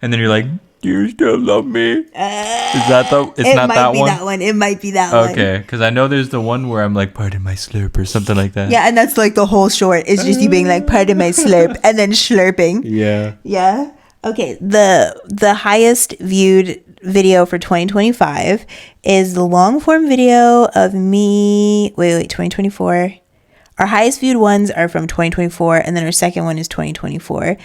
and then you're like, "Do you still love me?" Is that the? It's not that one. It might be that one. Okay, because I know there's the one where I'm like, "Pardon my slurp" or something like that. Yeah, and that's like the whole short. It's just you being like, "Pardon my slurp," and then slurping. Yeah. Yeah. Okay. The highest viewed video for 2025 is the long form video of me. Wait, 2024. Our highest viewed ones are from 2024, and then our second one is 2024.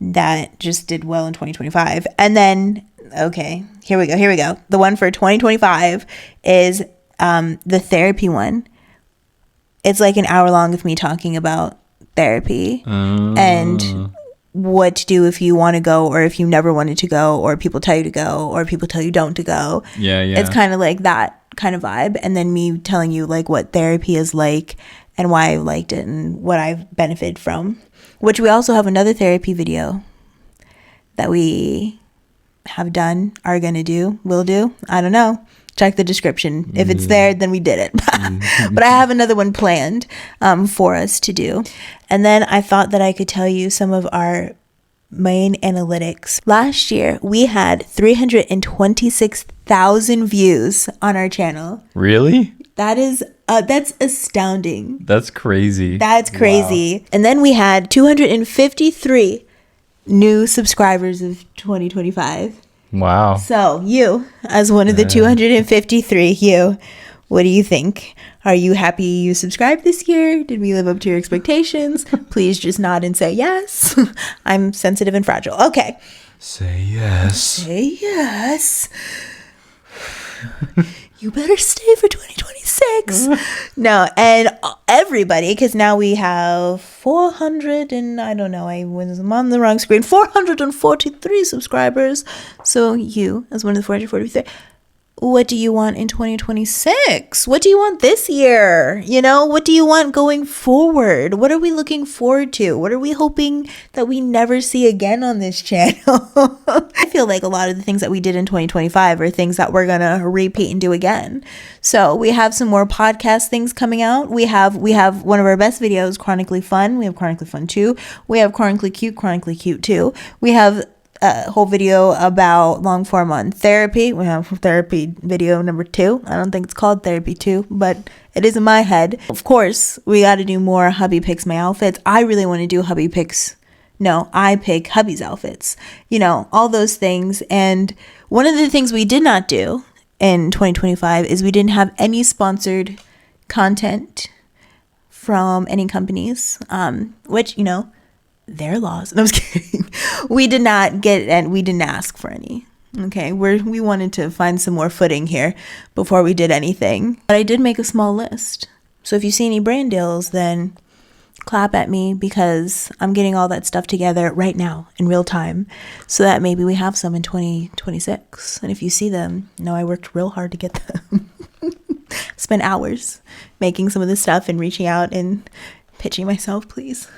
That just did well in 2025. And then, okay, here we go. The one for 2025 is the therapy one. It's like an hour long of me talking about therapy and what to do if you want to go, or if you never wanted to go, or people tell you to go, or people tell you don't to go. Yeah. It's kind of like that kind of vibe. And then me telling you like what therapy is like and why I liked it and what I've benefited from. Which we also have another therapy video that we have done, are going to do, will do. I don't know. Check the description. If it's there, then we did it. But I have another one planned for us to do. And then I thought that I could tell you some of our main analytics. Last year, we had 326,000 views on our channel. Really? That's astounding. That's crazy. That's crazy. Wow. And then we had 253 new subscribers of 2025. Wow. So you, as one of the 253, what do you think? Are you happy you subscribed this year? Did we live up to your expectations? Please just nod and say yes. I'm sensitive and fragile. Okay. Say yes. Say yes. You better stay for 2026. No, and everybody, because now we have 400 and I don't know, I'm on the wrong screen, 443 subscribers. So you, as one of the 443, what do you want in 2026? What do you want this year? What do you want going forward? What are we looking forward to? What are we hoping that we never see again on this channel? I feel like a lot of the things that we did in 2025 are things that we're going to repeat and do again. So we have some more podcast things coming out. We have one of our best videos, Chronically Fun. We have Chronically Fun 2. We have Chronically Cute 2. We have a whole video about long form on therapy. We have therapy video number 2. I don't think it's called therapy 2, but it is in my head. Of course, we got to do more hubby picks my outfits. I really want to do hubby picks. No, I pick hubby's outfits. All those things. And one of the things we did not do in 2025 is we didn't have any sponsored content from any companies, which, their laws. No, I was kidding. We did not get, and we didn't ask for any. Okay, we wanted to find some more footing here before we did anything. But I did make a small list. So if you see any brand deals, then clap at me, because I'm getting all that stuff together right now in real time, so that maybe we have some in 2026. And if you see them, know I worked real hard to get them. Spent hours making some of this stuff and reaching out and pitching myself. Please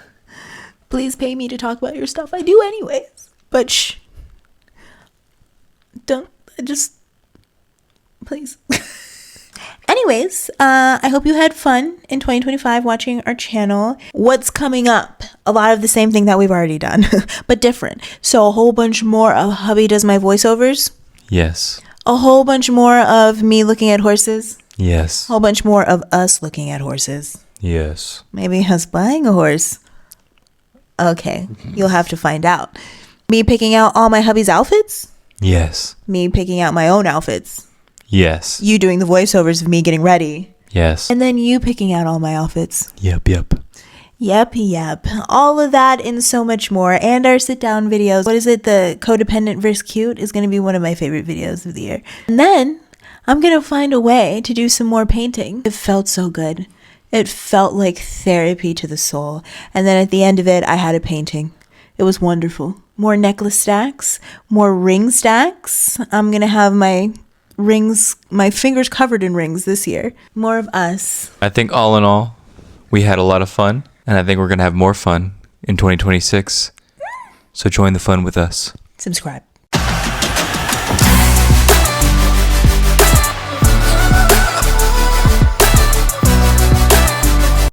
pay me to talk about your stuff. I do anyways. But shh. Don't. Just. Please. Anyways, I hope you had fun in 2025 watching our channel. What's coming up? A lot of the same thing that we've already done, but different. So a whole bunch more of hubby does my voiceovers. Yes. A whole bunch more of me looking at horses. Yes. A whole bunch more of us looking at horses. Yes. Maybe us buying a horse. Okay, you'll have to find out. Me picking out all my hubby's outfits? Yes. Me picking out my own outfits? Yes. You doing the voiceovers of me getting ready? Yes. And then you picking out all my outfits? Yep. Yep. All of that and so much more. And our sit down videos. What is it? The codependent versus cute is going to be one of my favorite videos of the year. And then I'm going to find a way to do some more painting. It felt so good. It felt like therapy to the soul. And then at the end of it, I had a painting. It was wonderful. More necklace stacks, more ring stacks. I'm going to have my rings, my fingers covered in rings this year. More of us. I think all in all, we had a lot of fun. And I think we're going to have more fun in 2026. So join the fun with us. Subscribe.